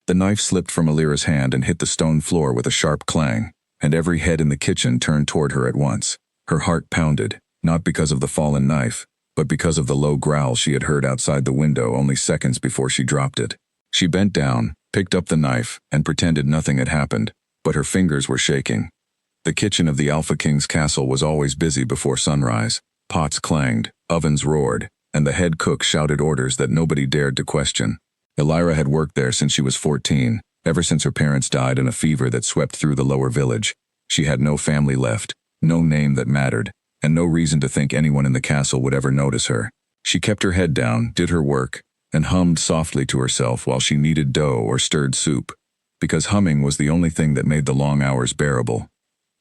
The knife slipped from Alira's hand and hit the stone floor with a sharp clang, and every head in the kitchen turned toward her at once. Her heart pounded, not because of the fallen knife, but because of the low growl she had heard outside the window only seconds before she dropped it. She bent down, picked up the knife, and pretended nothing had happened, but her fingers were shaking. The kitchen of the Alpha King's castle was always busy before sunrise. Pots clanged, ovens roared, and the head cook shouted orders that nobody dared to question. Alira had worked there since she was 14, ever since her parents died in a fever that swept through the lower village. She had no family left, no name that mattered, and no reason to think anyone in the castle would ever notice her. She kept her head down, did her work, and hummed softly to herself while she kneaded dough or stirred soup, because humming was the only thing that made the long hours bearable.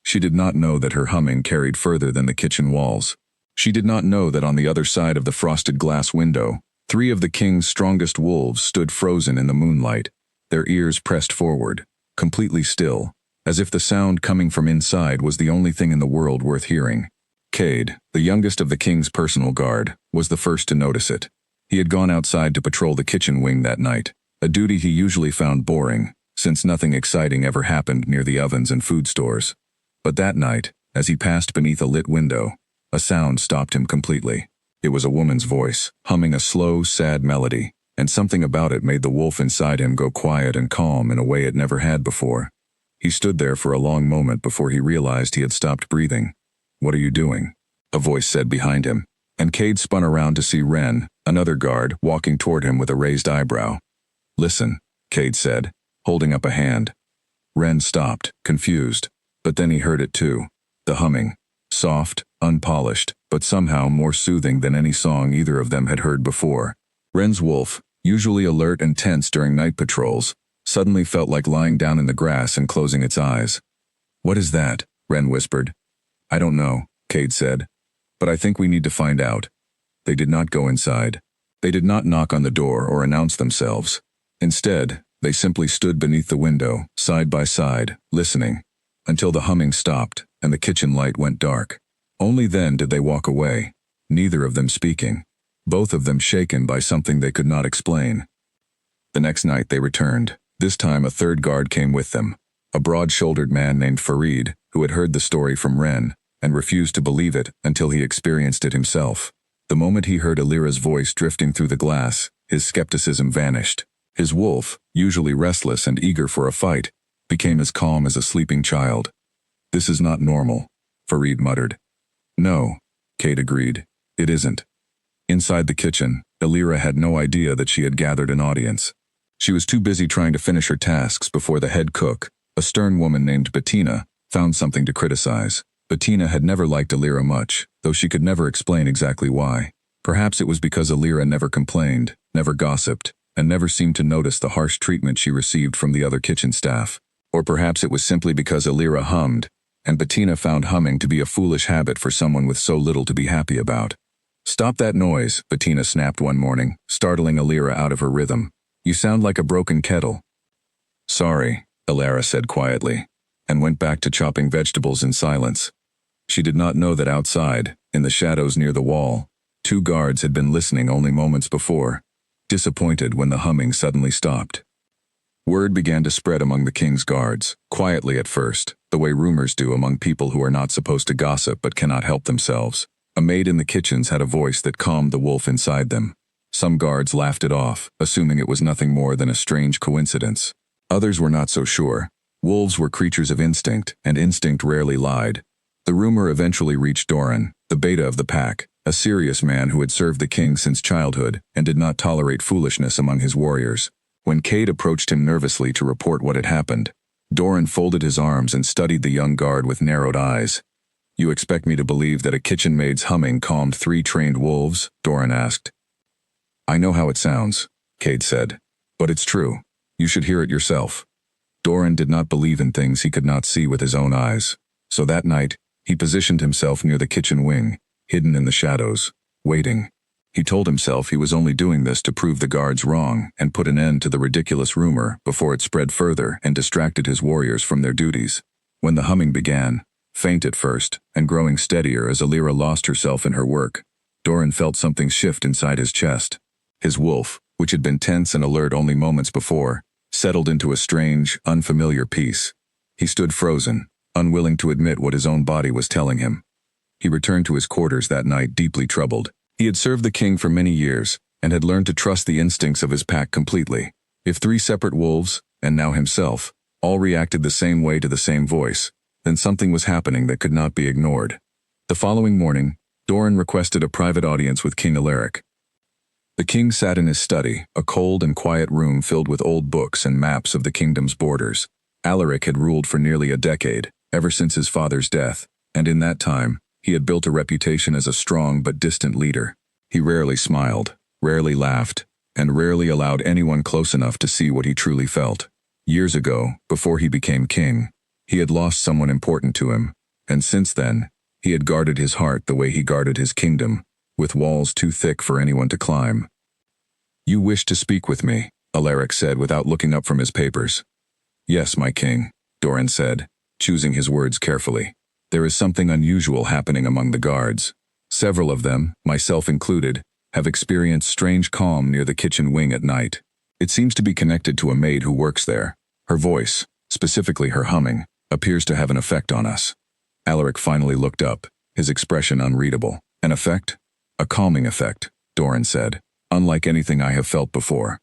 She did not know that her humming carried further than the kitchen walls. She did not know that on the other side of the frosted glass window, 3 of the king's strongest wolves stood frozen in the moonlight, their ears pressed forward, completely still, as if the sound coming from inside was the only thing in the world worth hearing. Cade, the youngest of the king's personal guard, was the first to notice it. He had gone outside to patrol the kitchen wing that night, a duty he usually found boring, since nothing exciting ever happened near the ovens and food stores. But that night, as he passed beneath a lit window, a sound stopped him completely. It was a woman's voice, humming a slow, sad melody, and something about it made the wolf inside him go quiet and calm in a way it never had before. He stood there for a long moment before he realized he had stopped breathing. "What are you doing?" a voice said behind him, and Cade spun around to see Wren, another guard, walking toward him with a raised eyebrow. "Listen," Cade said, holding up a hand. Wren stopped, confused, but then he heard it too. The humming. Soft, unpolished, but somehow more soothing than any song either of them had heard before. Wren's wolf, usually alert and tense during night patrols, suddenly felt like lying down in the grass and closing its eyes. "What is that?" Wren whispered. "I don't know," Cade said, "but I think we need to find out." They did not go inside. They did not knock on the door or announce themselves. Instead, they simply stood beneath the window, side by side, listening, until the humming stopped and the kitchen light went dark. Only then did they walk away, neither of them speaking, both of them shaken by something they could not explain. The next night they returned. This time a third guard came with them, a broad-shouldered man named Farid, who had heard the story from Wren and refused to believe it until he experienced it himself. The moment he heard Alira's voice drifting through the glass, his skepticism vanished. His wolf, usually restless and eager for a fight, became as calm as a sleeping child. "This is not normal," Farid muttered. "No," Cade agreed, "it isn't." Inside the kitchen, Alira had no idea that she had gathered an audience. She was too busy trying to finish her tasks before the head cook, a stern woman named Bettina, found something to criticize. Bettina had never liked Alira much, though she could never explain exactly why. Perhaps it was because Alira never complained, never gossiped, and never seemed to notice the harsh treatment she received from the other kitchen staff. Or perhaps it was simply because Alira hummed, and Bettina found humming to be a foolish habit for someone with so little to be happy about. "Stop that noise," Bettina snapped one morning, startling Alira out of her rhythm. "You sound like a broken kettle." "Sorry," Alira said quietly, and went back to chopping vegetables in silence. She did not know that outside, in the shadows near the wall, 2 guards had been listening only moments before, disappointed when the humming suddenly stopped. Word began to spread among the king's guards, quietly at first, the way rumors do among people who are not supposed to gossip but cannot help themselves. A maid in the kitchens had a voice that calmed the wolf inside them. Some guards laughed it off, assuming it was nothing more than a strange coincidence. Others were not so sure. Wolves were creatures of instinct, and instinct rarely lied. The rumor eventually reached Doran, the beta of the pack, a serious man who had served the king since childhood and did not tolerate foolishness among his warriors. When Cade approached him nervously to report what had happened, Doran folded his arms and studied the young guard with narrowed eyes. "You expect me to believe that a kitchen maid's humming calmed 3 trained wolves?" Doran asked. "I know how it sounds," Cade said, "but it's true. You should hear it yourself." Doran did not believe in things he could not see with his own eyes, so that night, he positioned himself near the kitchen wing, hidden in the shadows, waiting. He told himself he was only doing this to prove the guards wrong and put an end to the ridiculous rumor before it spread further and distracted his warriors from their duties. When the humming began, faint at first, and growing steadier as Alira lost herself in her work, Doran felt something shift inside his chest. His wolf, which had been tense and alert only moments before, settled into a strange, unfamiliar peace. He stood frozen, unwilling to admit what his own body was telling him. He returned to his quarters that night deeply troubled. He had served the king for many years, and had learned to trust the instincts of his pack completely. If 3 separate wolves, and now himself, all reacted the same way to the same voice, then something was happening that could not be ignored. The following morning, Doran requested a private audience with King Alaric. The king sat in his study, a cold and quiet room filled with old books and maps of the kingdom's borders. Alaric had ruled for nearly a decade, ever since his father's death, and in that time, he had built a reputation as a strong but distant leader. He rarely smiled, rarely laughed, and rarely allowed anyone close enough to see what he truly felt. Years ago, before he became king, he had lost someone important to him, and since then, he had guarded his heart the way he guarded his kingdom, with walls too thick for anyone to climb. "You wish to speak with me," Alaric said without looking up from his papers. "Yes, my king," Doran said, choosing his words carefully. "There is something unusual happening among the guards. Several of them, myself included, have experienced strange calm near the kitchen wing at night. It seems to be connected to a maid who works there. Her voice, specifically her humming, appears to have an effect on us." Alaric finally looked up, his expression unreadable. "An effect?" "A calming effect," Doran said, "unlike anything I have felt before."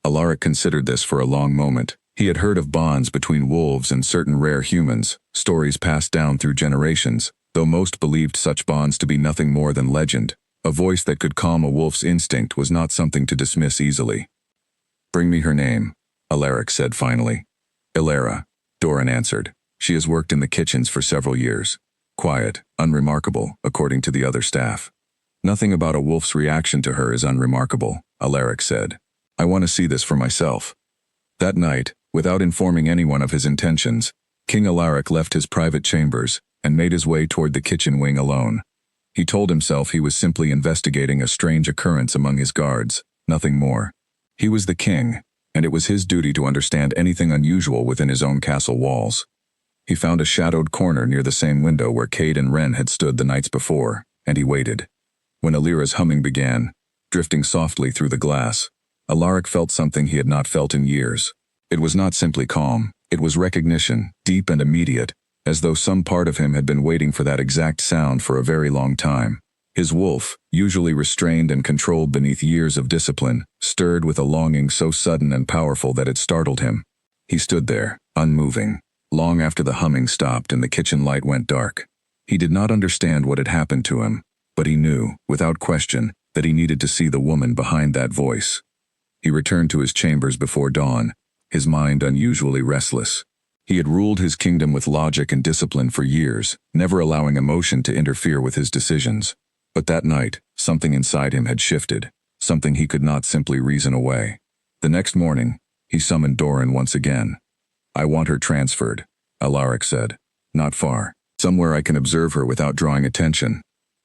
Alaric considered this for a long moment. He had heard of bonds between wolves and certain rare humans, stories passed down through generations, though most believed such bonds to be nothing more than legend. A voice that could calm a wolf's instinct was not something to dismiss easily. "Bring me her name," Alaric said finally. "Ilara," Doran answered. "She has worked in the kitchens for several years. Quiet, unremarkable, according to the other staff." "Nothing about a wolf's reaction to her is unremarkable," Alaric said. "I want to see this for myself." That night, without informing anyone of his intentions, King Alaric left his private chambers and made his way toward the kitchen wing alone. He told himself he was simply investigating a strange occurrence among his guards, nothing more. He was the king, and it was his duty to understand anything unusual within his own castle walls. He found a shadowed corner near the same window where Cade and Wren had stood the nights before, and he waited. When Illyra's humming began, drifting softly through the glass, Alaric felt something he had not felt in years. It was not simply calm, it was recognition, deep and immediate, as though some part of him had been waiting for that exact sound for a very long time. His wolf, usually restrained and controlled beneath years of discipline, stirred with a longing so sudden and powerful that it startled him. He stood there, unmoving, long after the humming stopped and the kitchen light went dark. He did not understand what had happened to him, but he knew, without question, that he needed to see the woman behind that voice. He returned to his chambers before dawn, his mind unusually restless. He had ruled his kingdom with logic and discipline for years, never allowing emotion to interfere with his decisions. But that night, something inside him had shifted, something he could not simply reason away. The next morning, he summoned Doran once again. "I want her transferred," Alaric said. "Not far. Somewhere I can observe her without drawing attention."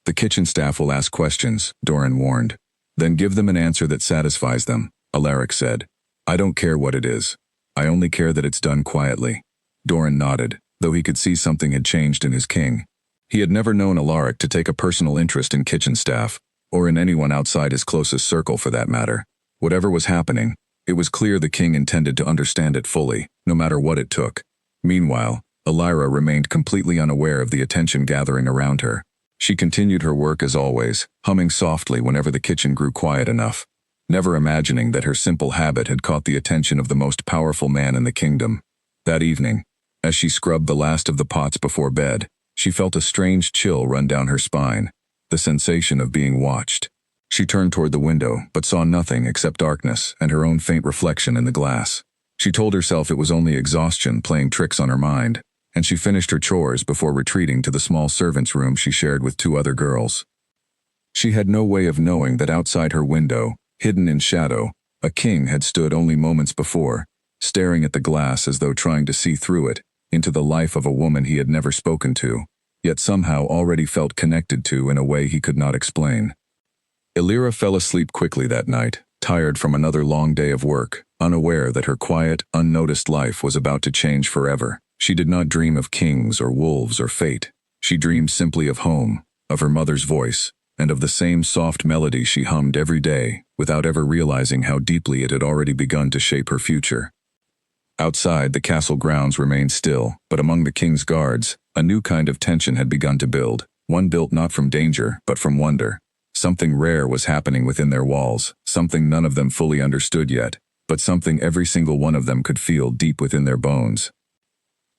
"The kitchen staff will ask questions," Doran warned. "Then give them an answer that satisfies them," Alaric said. "I don't care what it is. I only care that it's done quietly." Doran nodded, though he could see something had changed in his king. He had never known Alaric to take a personal interest in kitchen staff, or in anyone outside his closest circle for that matter. Whatever was happening, it was clear the king intended to understand it fully, no matter what it took. Meanwhile, Ilara remained completely unaware of the attention gathering around her. She continued her work as always, humming softly whenever the kitchen grew quiet enough, never imagining that her simple habit had caught the attention of the most powerful man in the kingdom. That evening, as she scrubbed the last of the pots before bed, she felt a strange chill run down her spine, the sensation of being watched. She turned toward the window, but saw nothing except darkness and her own faint reflection in the glass. She told herself it was only exhaustion playing tricks on her mind, and she finished her chores before retreating to the small servants' room she shared with 2 other girls. She had no way of knowing that outside her window, hidden in shadow, a king had stood only moments before, staring at the glass as though trying to see through it, into the life of a woman he had never spoken to, yet somehow already felt connected to in a way he could not explain. Ilara fell asleep quickly that night, tired from another long day of work, unaware that her quiet, unnoticed life was about to change forever. She did not dream of kings or wolves or fate. She dreamed simply of home, of her mother's voice, and of the same soft melody she hummed every day, without ever realizing how deeply it had already begun to shape her future. Outside, the castle grounds remained still, but among the king's guards, a new kind of tension had begun to build, one built not from danger, but from wonder. Something rare was happening within their walls, something none of them fully understood yet, but something every single one of them could feel deep within their bones.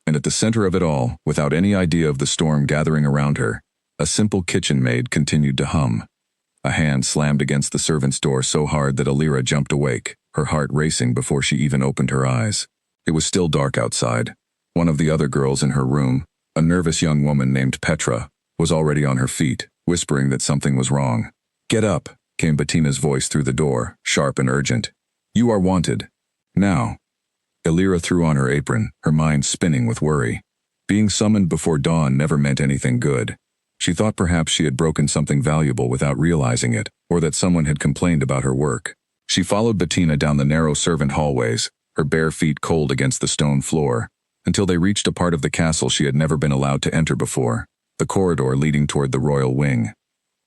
And at the center of it all, without any idea of the storm gathering around her, a simple kitchen maid continued to hum. A hand slammed against the servant's door so hard that Alira jumped awake, her heart racing before she even opened her eyes. It was still dark outside. One of the other girls in her room, a nervous young woman named Petra, was already on her feet, whispering that something was wrong. "Get up," came Bettina's voice through the door, sharp and urgent. "You are wanted. Now." Alira threw on her apron, her mind spinning with worry. Being summoned before dawn never meant anything good. She thought perhaps she had broken something valuable without realizing it, or that someone had complained about her work. She followed Bettina down the narrow servant hallways, her bare feet cold against the stone floor, until they reached a part of the castle she had never been allowed to enter before, the corridor leading toward the royal wing.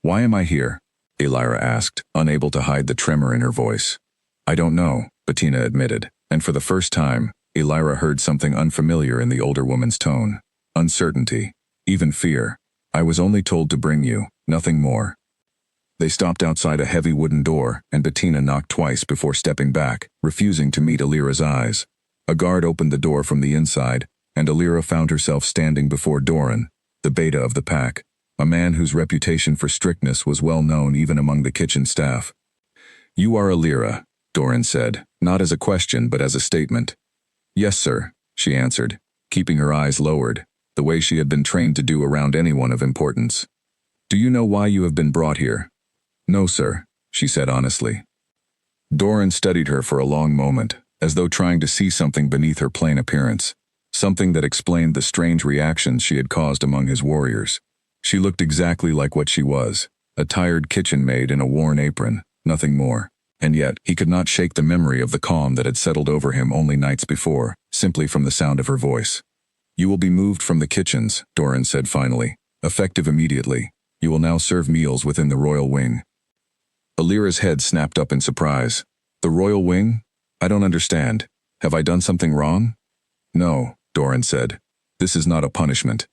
"Why am I here?" Alira asked, unable to hide the tremor in her voice. "I don't know," Bettina admitted, and for the first time, Alira heard something unfamiliar in the older woman's tone. Uncertainty, even fear. "I was only told to bring you, nothing more." They stopped outside a heavy wooden door, and Bettina knocked twice before stepping back, refusing to meet Alira's eyes. A guard opened the door from the inside, and Alira found herself standing before Doran, the beta of the pack, a man whose reputation for strictness was well known even among the kitchen staff. "You are Alira," Doran said, not as a question but as a statement. "Yes, sir," she answered, keeping her eyes lowered, the way she had been trained to do around anyone of importance. "Do you know why you have been brought here?" "No, sir," she said honestly. Doran studied her for a long moment, as though trying to see something beneath her plain appearance, something that explained the strange reactions she had caused among his warriors. She looked exactly like what she was, a tired kitchen maid in a worn apron, nothing more. And yet, he could not shake the memory of the calm that had settled over him only nights before, simply from the sound of her voice. "You will be moved from the kitchens," Doran said finally, "effective immediately. You will now serve meals within the royal wing." Alira's head snapped up in surprise. "The royal wing? I don't understand. Have I done something wrong?" "No," Doran said. "This is not a punishment."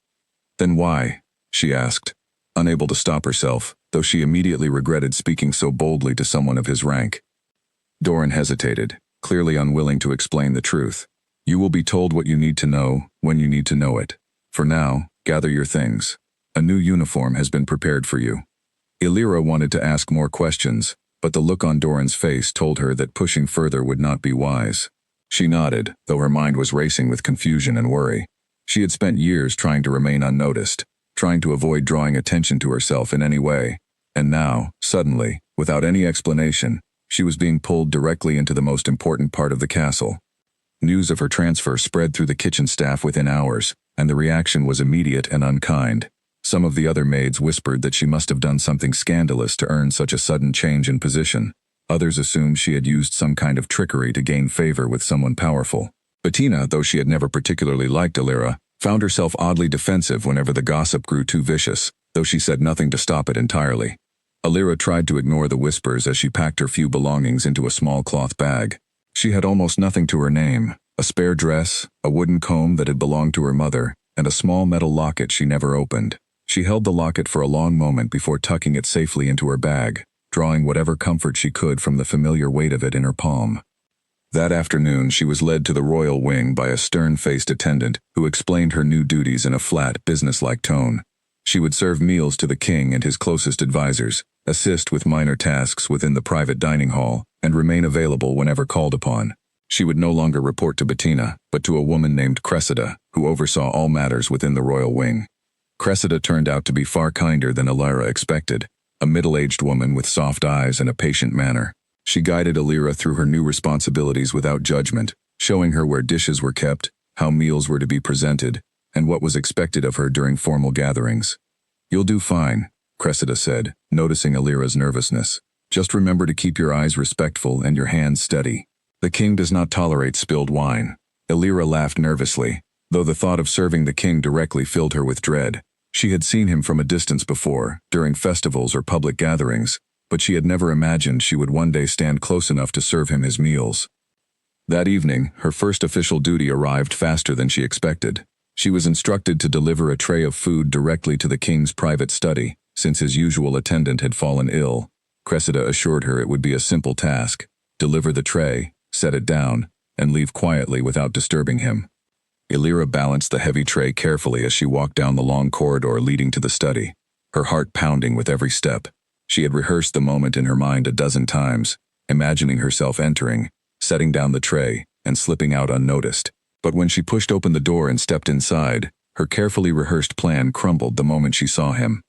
"Then why?" she asked, unable to stop herself, though she immediately regretted speaking so boldly to someone of his rank. Doran hesitated, clearly unwilling to explain the truth. "You will be told what you need to know, when you need to know it. For now, gather your things. A new uniform has been prepared for you." Alira wanted to ask more questions, but the look on Doran's face told her that pushing further would not be wise. She nodded, though her mind was racing with confusion and worry. She had spent years trying to remain unnoticed, trying to avoid drawing attention to herself in any way, and now, suddenly, without any explanation, she was being pulled directly into the most important part of the castle. News of her transfer spread through the kitchen staff within hours, and the reaction was immediate and unkind. Some of the other maids whispered that she must have done something scandalous to earn such a sudden change in position. Others assumed she had used some kind of trickery to gain favor with someone powerful. Bettina, though she had never particularly liked Alira, found herself oddly defensive whenever the gossip grew too vicious, though she said nothing to stop it entirely. Alira tried to ignore the whispers as she packed her few belongings into a small cloth bag. She had almost nothing to her name: a spare dress, a wooden comb that had belonged to her mother, and a small metal locket she never opened. She held the locket for a long moment before tucking it safely into her bag, drawing whatever comfort she could from the familiar weight of it in her palm. That afternoon she was led to the royal wing by a stern-faced attendant who explained her new duties in a flat, businesslike tone. She would serve meals to the king and his closest advisors, assist with minor tasks within the private dining hall, and remain available whenever called upon. She would no longer report to Bettina, but to a woman named Cressida, who oversaw all matters within the royal wing. Cressida turned out to be far kinder than Alira expected, a middle-aged woman with soft eyes and a patient manner. She guided Alira through her new responsibilities without judgment, showing her where dishes were kept, how meals were to be presented, and what was expected of her during formal gatherings. "You'll do fine," Cressida said, noticing Alira's nervousness. "Just remember to keep your eyes respectful and your hands steady. The king does not tolerate spilled wine." Alira laughed nervously, though the thought of serving the king directly filled her with dread. She had seen him from a distance before, during festivals or public gatherings, but she had never imagined she would one day stand close enough to serve him his meals. That evening, her first official duty arrived faster than she expected. She was instructed to deliver a tray of food directly to the king's private study, since his usual attendant had fallen ill. Cressida assured her it would be a simple task: deliver the tray, set it down, and leave quietly without disturbing him. Illyra balanced the heavy tray carefully as she walked down the long corridor leading to the study, her heart pounding with every step. She had rehearsed the moment in her mind a dozen times, imagining herself entering, setting down the tray, and slipping out unnoticed. But when she pushed open the door and stepped inside, her carefully rehearsed plan crumbled the moment she saw him.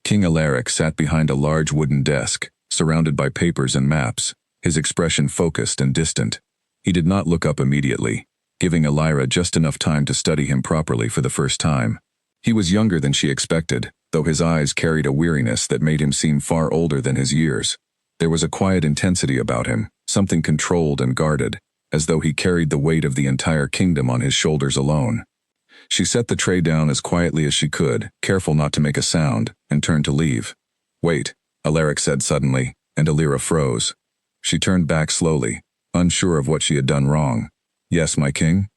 King Alaric sat behind a large wooden desk, surrounded by papers and maps, his expression focused and distant. He did not look up immediately, giving Illyra just enough time to study him properly for the first time. He was younger than she expected, though his eyes carried a weariness that made him seem far older than his years. There was a quiet intensity about him, something controlled and guarded, as though he carried the weight of the entire kingdom on his shoulders alone. She set the tray down as quietly as she could, careful not to make a sound, and turned to leave. "Wait," Alaric said suddenly, and Illyra froze. She turned back slowly, unsure of what she had done wrong. "Yes, my king?"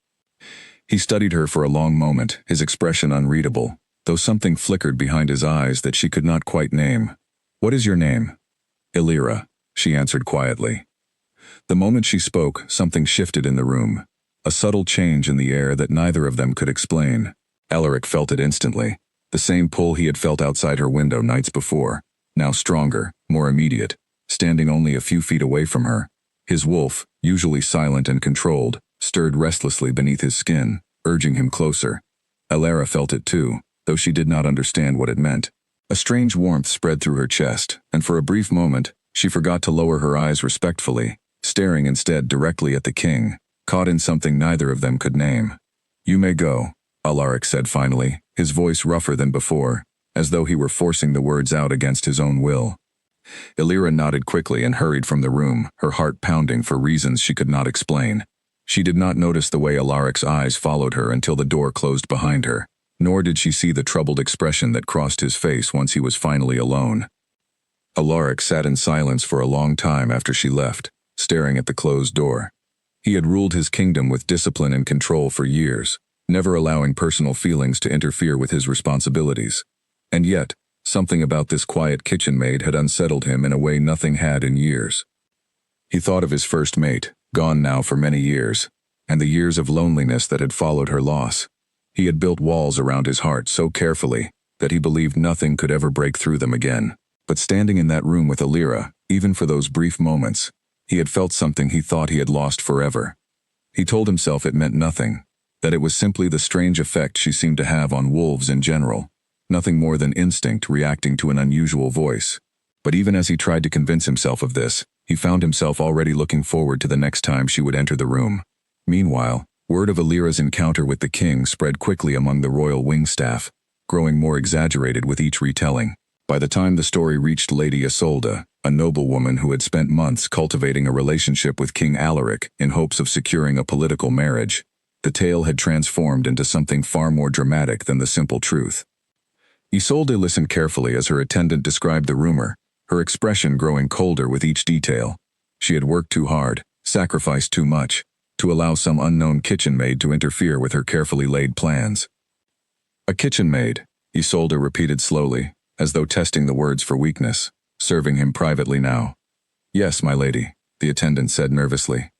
He studied her for a long moment, his expression unreadable, though something flickered behind his eyes that she could not quite name. "What is your name?" "Illyra," she answered quietly. The moment she spoke, something shifted in the room, a subtle change in the air that neither of them could explain. Alaric felt it instantly, the same pull he had felt outside her window nights before, now stronger, more immediate, standing only a few feet away from her. His wolf, usually silent and controlled, stirred restlessly beneath his skin, urging him closer. Illyra felt it too, though she did not understand what it meant. A strange warmth spread through her chest, and for a brief moment, she forgot to lower her eyes respectfully, staring instead directly at the king, caught in something neither of them could name. "You may go," Alaric said finally, his voice rougher than before, as though he were forcing the words out against his own will. Illyra nodded quickly and hurried from the room, her heart pounding for reasons she could not explain. She did not notice the way Alaric's eyes followed her until the door closed behind her, nor did she see the troubled expression that crossed his face once he was finally alone. Alaric sat in silence for a long time after she left, staring at the closed door. He had ruled his kingdom with discipline and control for years, never allowing personal feelings to interfere with his responsibilities. And yet, something about this quiet kitchen maid had unsettled him in a way nothing had in years. He thought of his first mate, gone now for many years, and the years of loneliness that had followed her loss. He had built walls around his heart so carefully that he believed nothing could ever break through them again. But standing in that room with Illyra, even for those brief moments, he had felt something he thought he had lost forever. He told himself it meant nothing, that it was simply the strange effect she seemed to have on wolves in general, nothing more than instinct reacting to an unusual voice. But even as he tried to convince himself of this, he found himself already looking forward to the next time she would enter the room. Meanwhile, word of Illyra's encounter with the king spread quickly among the royal wing staff, growing more exaggerated with each retelling. By the time the story reached Lady Isolde, a noblewoman who had spent months cultivating a relationship with King Alaric in hopes of securing a political marriage, the tale had transformed into something far more dramatic than the simple truth. Isolde listened carefully as her attendant described the rumor, her expression growing colder with each detail. She had worked too hard, sacrificed too much, to allow some unknown kitchen maid to interfere with her carefully laid plans. "A kitchen maid," Isolde repeated slowly, as though testing the words for weakness, serving him privately now. "Yes, my lady," the attendant said nervously.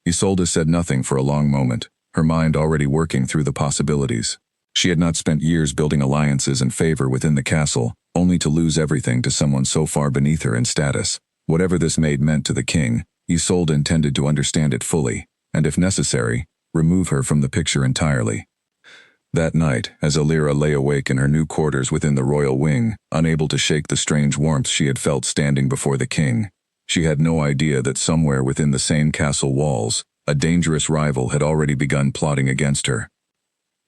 Isolde said nothing for a long moment, her mind already working through the possibilities. She had not spent years building alliances and favor within the castle, only to lose everything to someone so far beneath her in status. Whatever this maid meant to the king, Isolde intended to understand it fully, and if necessary, remove her from the picture entirely. That night, as Illyra lay awake in her new quarters within the royal wing, unable to shake the strange warmth she had felt standing before the king, she had no idea that somewhere within the same castle walls, a dangerous rival had already begun plotting against her.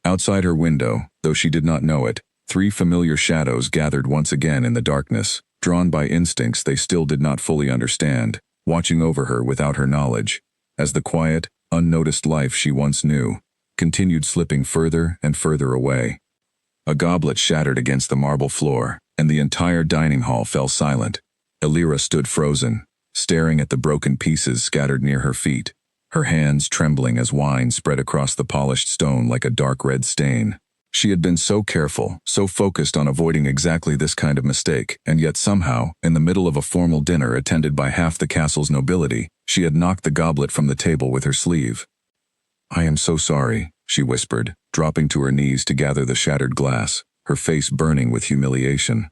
Outside her window, though she did not know it, 3 familiar shadows gathered once again in the darkness, drawn by instincts they still did not fully understand, watching over her without her knowledge, as the quiet, unnoticed life she once knew continued slipping further and further away. A goblet shattered against the marble floor, and the entire dining hall fell silent. Illyra stood frozen, staring at the broken pieces scattered near her feet. her hands trembling as wine spread across the polished stone like a dark red stain. She had been so careful, so focused on avoiding exactly this kind of mistake, and yet somehow, in the middle of a formal dinner attended by half the castle's nobility, she had knocked the goblet from the table with her sleeve. "I am so sorry," she whispered, dropping to her knees to gather the shattered glass, her face burning with humiliation.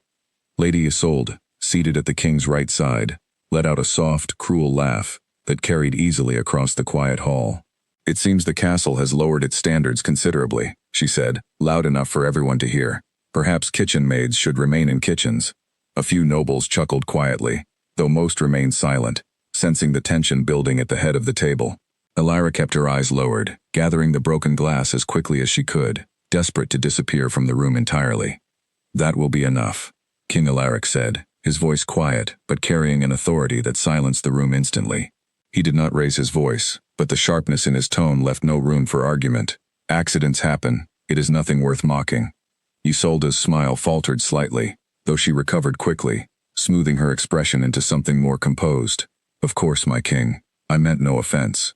Lady Isolde, seated at the king's right side, let out a soft, cruel laugh that carried easily across the quiet hall. "It seems the castle has lowered its standards considerably," she said, loud enough for everyone to hear. "Perhaps kitchen maids should remain in kitchens." A few nobles chuckled quietly, though most remained silent, sensing the tension building at the head of the table. Elira kept her eyes lowered, gathering the broken glass as quickly as she could, desperate to disappear from the room entirely. "That will be enough," King Alaric said, his voice quiet but carrying an authority that silenced the room instantly. He did not raise his voice, but the sharpness in his tone left no room for argument. "Accidents happen. It is nothing worth mocking." Isolde's smile faltered slightly, though she recovered quickly, smoothing her expression into something more composed. "Of course, my king. I meant no offense."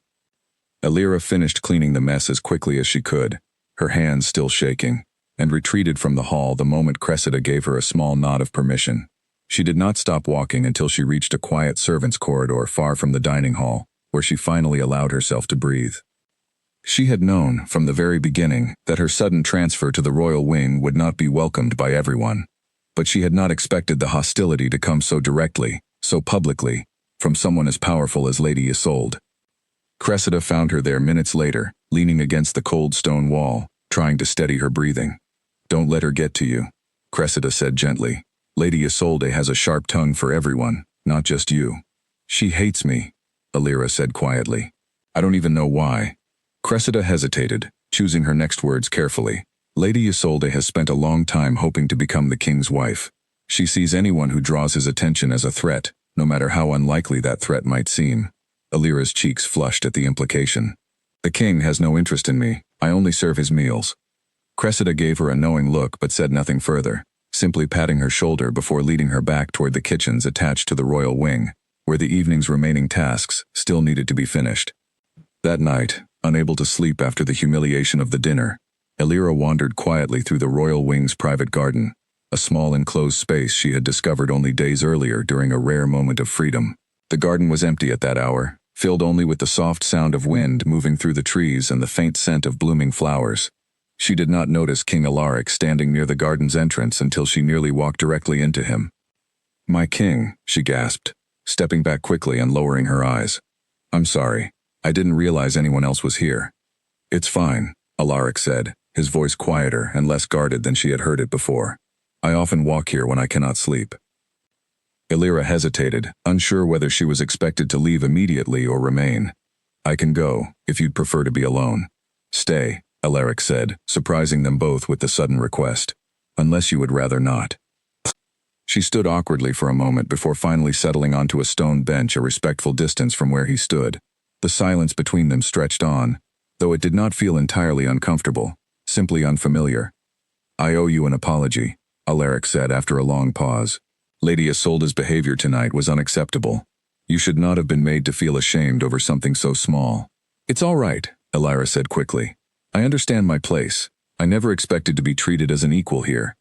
Elira finished cleaning the mess as quickly as she could, her hands still shaking, and retreated from the hall the moment Cressida gave her a small nod of permission. She did not stop walking until she reached a quiet servants' corridor far from the dining hall, where she finally allowed herself to breathe. She had known, from the very beginning, that her sudden transfer to the royal wing would not be welcomed by everyone. But she had not expected the hostility to come so directly, so publicly, from someone as powerful as Lady Isolde. Cressida found her there minutes later, leaning against the cold stone wall, trying to steady her breathing. "Don't let her get to you," Cressida said gently. "Lady Isolde has a sharp tongue for everyone, not just you." "She hates me," Elira said quietly. "I don't even know why." Cressida hesitated, choosing her next words carefully. "Lady Isolde has spent a long time hoping to become the king's wife. She sees anyone who draws his attention as a threat, no matter how unlikely that threat might seem." Elira's cheeks flushed at the implication. "The king has no interest in me. I only serve his meals." Cressida gave her a knowing look but said nothing further, simply patting her shoulder before leading her back toward the kitchens attached to the royal wing, where the evening's remaining tasks still needed to be finished. That night, unable to sleep after the humiliation of the dinner, Elira wandered quietly through the royal wing's private garden, a small enclosed space she had discovered only days earlier during a rare moment of freedom. The garden was empty at that hour, filled only with the soft sound of wind moving through the trees and the faint scent of blooming flowers. She did not notice King Alaric standing near the garden's entrance until she nearly walked directly into him. "My king," she gasped, stepping back quickly and lowering her eyes. "I'm sorry. I didn't realize anyone else was here." "It's fine," Alaric said, his voice quieter and less guarded than she had heard it before. "I often walk here when I cannot sleep." Elira hesitated, unsure whether she was expected to leave immediately or remain. "I can go, if you'd prefer to be alone." "Stay," Alaric said, surprising them both with the sudden request. "Unless you would rather not." She stood awkwardly for a moment before finally settling onto a stone bench a respectful distance from where he stood. The silence between them stretched on, though it did not feel entirely uncomfortable, simply unfamiliar. "I owe you an apology," Alaric said after a long pause. "Lady Isolde's behavior tonight was unacceptable. You should not have been made to feel ashamed over something so small." "It's all right," Elira said quickly. "I understand my place. I never expected to be treated as an equal here."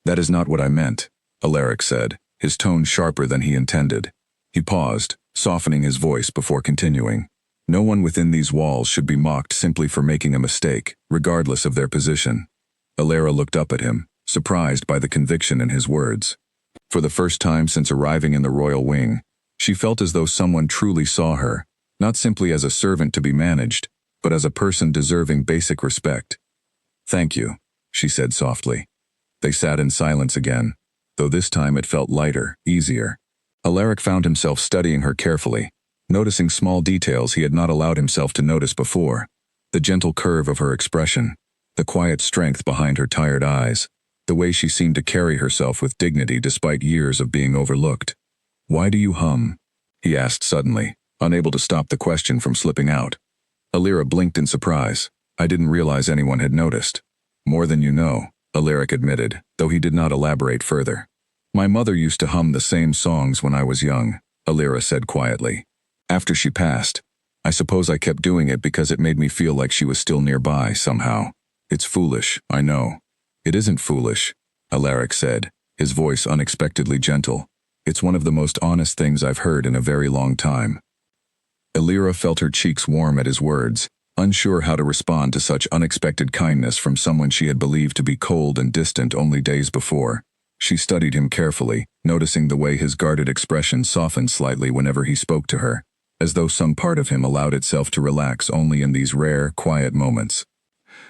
"That is not what I meant," Alaric said, his tone sharper than he intended. He paused, softening his voice before continuing. "No one within these walls should be mocked simply for making a mistake, regardless of their position." Elira looked up at him, surprised by the conviction in his words. For the first time since arriving in the royal wing, she felt as though someone truly saw her, not simply as a servant to be managed, but as a person deserving basic respect. "Thank you," she said softly. They sat in silence again, though this time it felt lighter, easier. Alaric found himself studying her carefully, noticing small details he had not allowed himself to notice before. The gentle curve of her expression, the quiet strength behind her tired eyes, the way she seemed to carry herself with dignity despite years of being overlooked. "Why do you hum?" he asked suddenly, unable to stop the question from slipping out. Elira blinked in surprise. "I didn't realize anyone had noticed." "More than you know," Alaric admitted, though he did not elaborate further. "My mother used to hum the same songs when I was young," Elira said quietly. After she passed, I suppose I kept doing it because it made me feel like she was still nearby, somehow. It's foolish, I know. It isn't foolish, Alaric said, his voice unexpectedly gentle. It's one of the most honest things I've heard in a very long time. Elira felt her cheeks warm at his words, unsure how to respond to such unexpected kindness from someone she had believed to be cold and distant only days before. She studied him carefully, noticing the way his guarded expression softened slightly whenever he spoke to her, as though some part of him allowed itself to relax only in these rare, quiet moments.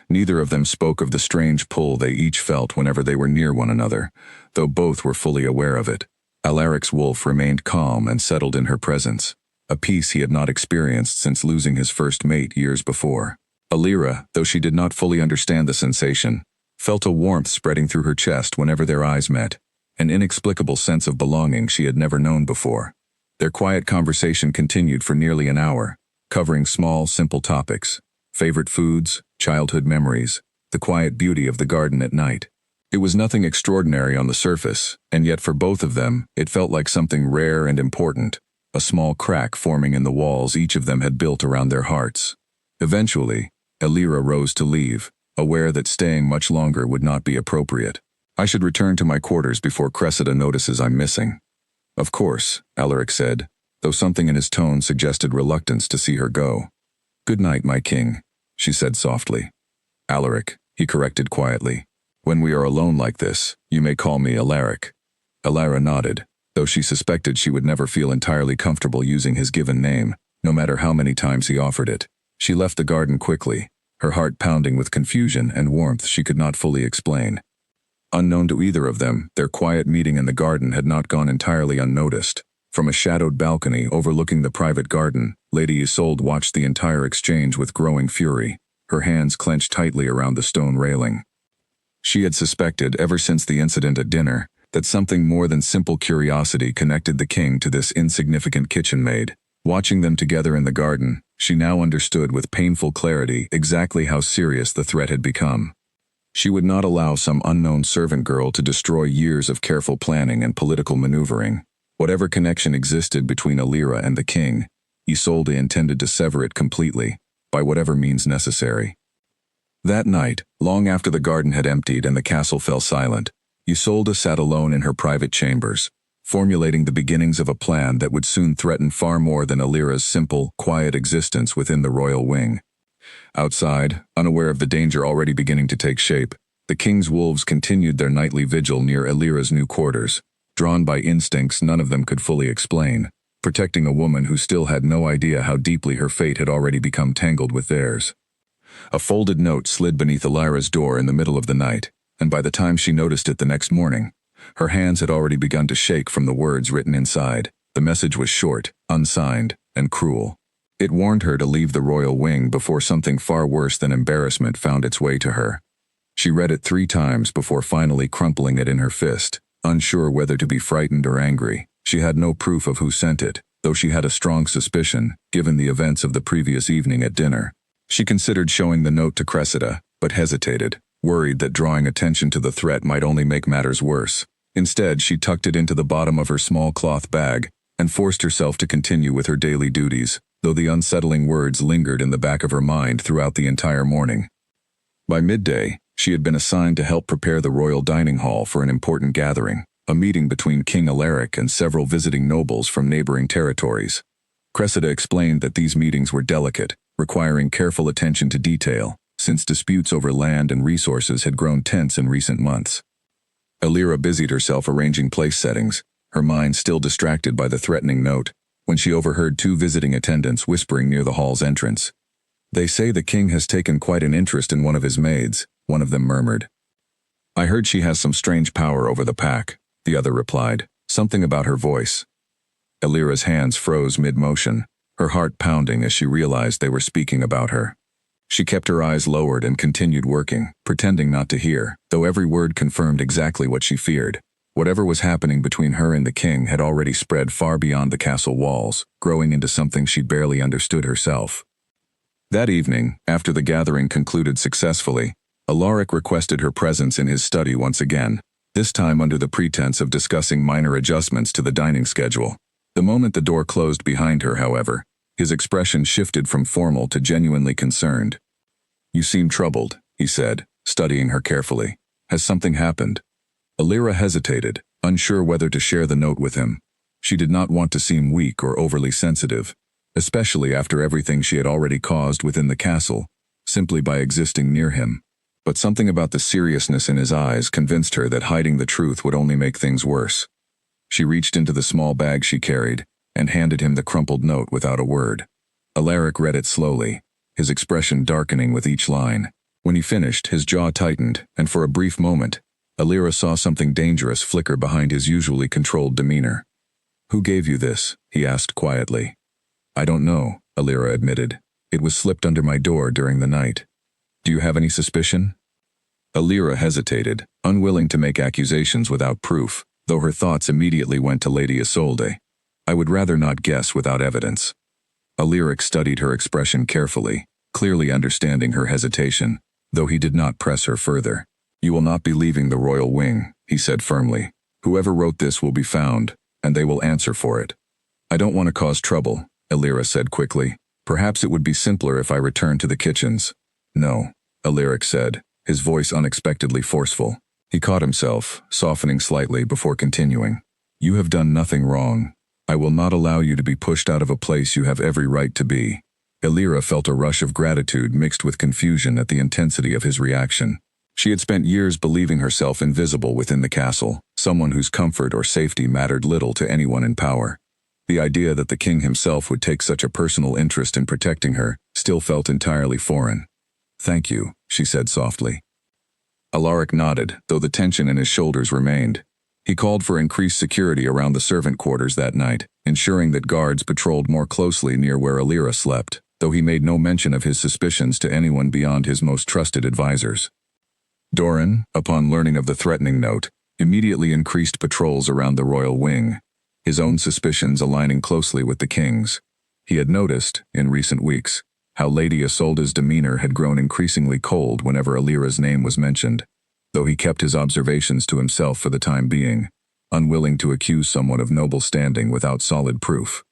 Neither of them spoke of the strange pull they each felt whenever they were near one another, though both were fully aware of it. Alaric's wolf remained calm and settled in her presence, a peace he had not experienced since losing his first mate years before. Elira, though she did not fully understand the sensation, felt a warmth spreading through her chest whenever their eyes met, an inexplicable sense of belonging she had never known before. Their quiet conversation continued for nearly an hour, covering small, simple topics: favorite foods, childhood memories, the quiet beauty of the garden at night. It was nothing extraordinary on the surface, and yet for both of them, it felt like something rare and important, a small crack forming in the walls each of them had built around their hearts. Eventually, Elira rose to leave, aware that staying much longer would not be appropriate. I should return to my quarters before Cressida notices I'm missing. Of course, Alaric said, though something in his tone suggested reluctance to see her go. Good night, my king, she said softly. Alaric, he corrected quietly. When we are alone like this, you may call me Alaric. Elira nodded, though she suspected she would never feel entirely comfortable using his given name, no matter how many times he offered it. She left the garden quickly, her heart pounding with confusion and warmth she could not fully explain. Unknown to either of them, their quiet meeting in the garden had not gone entirely unnoticed. From a shadowed balcony overlooking the private garden, Lady Isolde watched the entire exchange with growing fury, her hands clenched tightly around the stone railing. She had suspected, ever since the incident at dinner, that something more than simple curiosity connected the king to this insignificant kitchen maid. Watching them together in the garden, she now understood with painful clarity exactly how serious the threat had become. She would not allow some unknown servant girl to destroy years of careful planning and political maneuvering. Whatever connection existed between Elira and the king, Isolde intended to sever it completely, by whatever means necessary. That night, long after the garden had emptied and the castle fell silent, Isolde sat alone in her private chambers, formulating the beginnings of a plan that would soon threaten far more than Elira's simple, quiet existence within the royal wing. Outside, unaware of the danger already beginning to take shape, the king's wolves continued their nightly vigil near Elira's new quarters, drawn by instincts none of them could fully explain, protecting a woman who still had no idea how deeply her fate had already become tangled with theirs. A folded note slid beneath Elira's door in the middle of the night, and by the time she noticed it the next morning, her hands had already begun to shake from the words written inside. The message was short, unsigned, and cruel. It warned her to leave the royal wing before something far worse than embarrassment found its way to her. She read it 3 times before finally crumpling it in her fist, unsure whether to be frightened or angry. She had no proof of who sent it, though she had a strong suspicion, given the events of the previous evening at dinner. She considered showing the note to Cressida, but hesitated, worried that drawing attention to the threat might only make matters worse. Instead, she tucked it into the bottom of her small cloth bag and forced herself to continue with her daily duties, though the unsettling words lingered in the back of her mind throughout the entire morning. By midday, she had been assigned to help prepare the royal dining hall for an important gathering, a meeting between King Alaric and several visiting nobles from neighboring territories. Cressida explained that these meetings were delicate, requiring careful attention to detail, since disputes over land and resources had grown tense in recent months. Elira busied herself arranging place settings, her mind still distracted by the threatening note, when she overheard 2 visiting attendants whispering near the hall's entrance. They say the king has taken quite an interest in one of his maids, one of them murmured. I heard she has some strange power over the pack, the other replied, something about her voice. Elira's hands froze mid-motion, her heart pounding as she realized they were speaking about her. She kept her eyes lowered and continued working, pretending not to hear, though every word confirmed exactly what she feared. Whatever was happening between her and the king had already spread far beyond the castle walls, growing into something she barely understood herself. That evening, after the gathering concluded successfully, Alaric requested her presence in his study once again, this time under the pretense of discussing minor adjustments to the dining schedule. The moment the door closed behind her, however, His expression shifted from formal to genuinely concerned. "You seem troubled," he said, studying her carefully. "Has something happened?" Alira hesitated, unsure whether to share the note with him. She did not want to seem weak or overly sensitive, especially after everything she had already caused within the castle, simply by existing near him. But something about the seriousness in his eyes convinced her that hiding the truth would only make things worse. She reached into the small bag she carried and handed him the crumpled note without a word. Alaric read it slowly, his expression darkening with each line. When he finished, his jaw tightened, and for a brief moment, Alira saw something dangerous flicker behind his usually controlled demeanor. "Who gave you this?" he asked quietly. "I don't know," Alira admitted. "It was slipped under my door during the night. Do you have any suspicion?" Alira hesitated, unwilling to make accusations without proof, though her thoughts immediately went to Lady Isolde. "I would rather not guess without evidence." Alaric studied her expression carefully, clearly understanding her hesitation, though he did not press her further. "You will not be leaving the royal wing," he said firmly. "Whoever wrote this will be found, and they will answer for it." "I don't want to cause trouble," Alira said quickly. "Perhaps it would be simpler if I returned to the kitchens." "No," Alaric said, his voice unexpectedly forceful. He caught himself, softening slightly before continuing. "You have done nothing wrong. I will not allow you to be pushed out of a place you have every right to be." Alira felt a rush of gratitude mixed with confusion at the intensity of his reaction. She had spent years believing herself invisible within the castle, someone whose comfort or safety mattered little to anyone in power. The idea that the king himself would take such a personal interest in protecting her still felt entirely foreign. "Thank you," she said softly. Alaric nodded, though the tension in his shoulders remained. He called for increased security around the servant quarters that night, ensuring that guards patrolled more closely near where Alira slept, though he made no mention of his suspicions to anyone beyond his most trusted advisors. Doran, upon learning of the threatening note, immediately increased patrols around the royal wing, his own suspicions aligning closely with the king's. He had noticed, in recent weeks, how Lady Isolde's demeanor had grown increasingly cold whenever Alira's name was mentioned, though he kept his observations to himself for the time being, unwilling to accuse someone of noble standing without solid proof.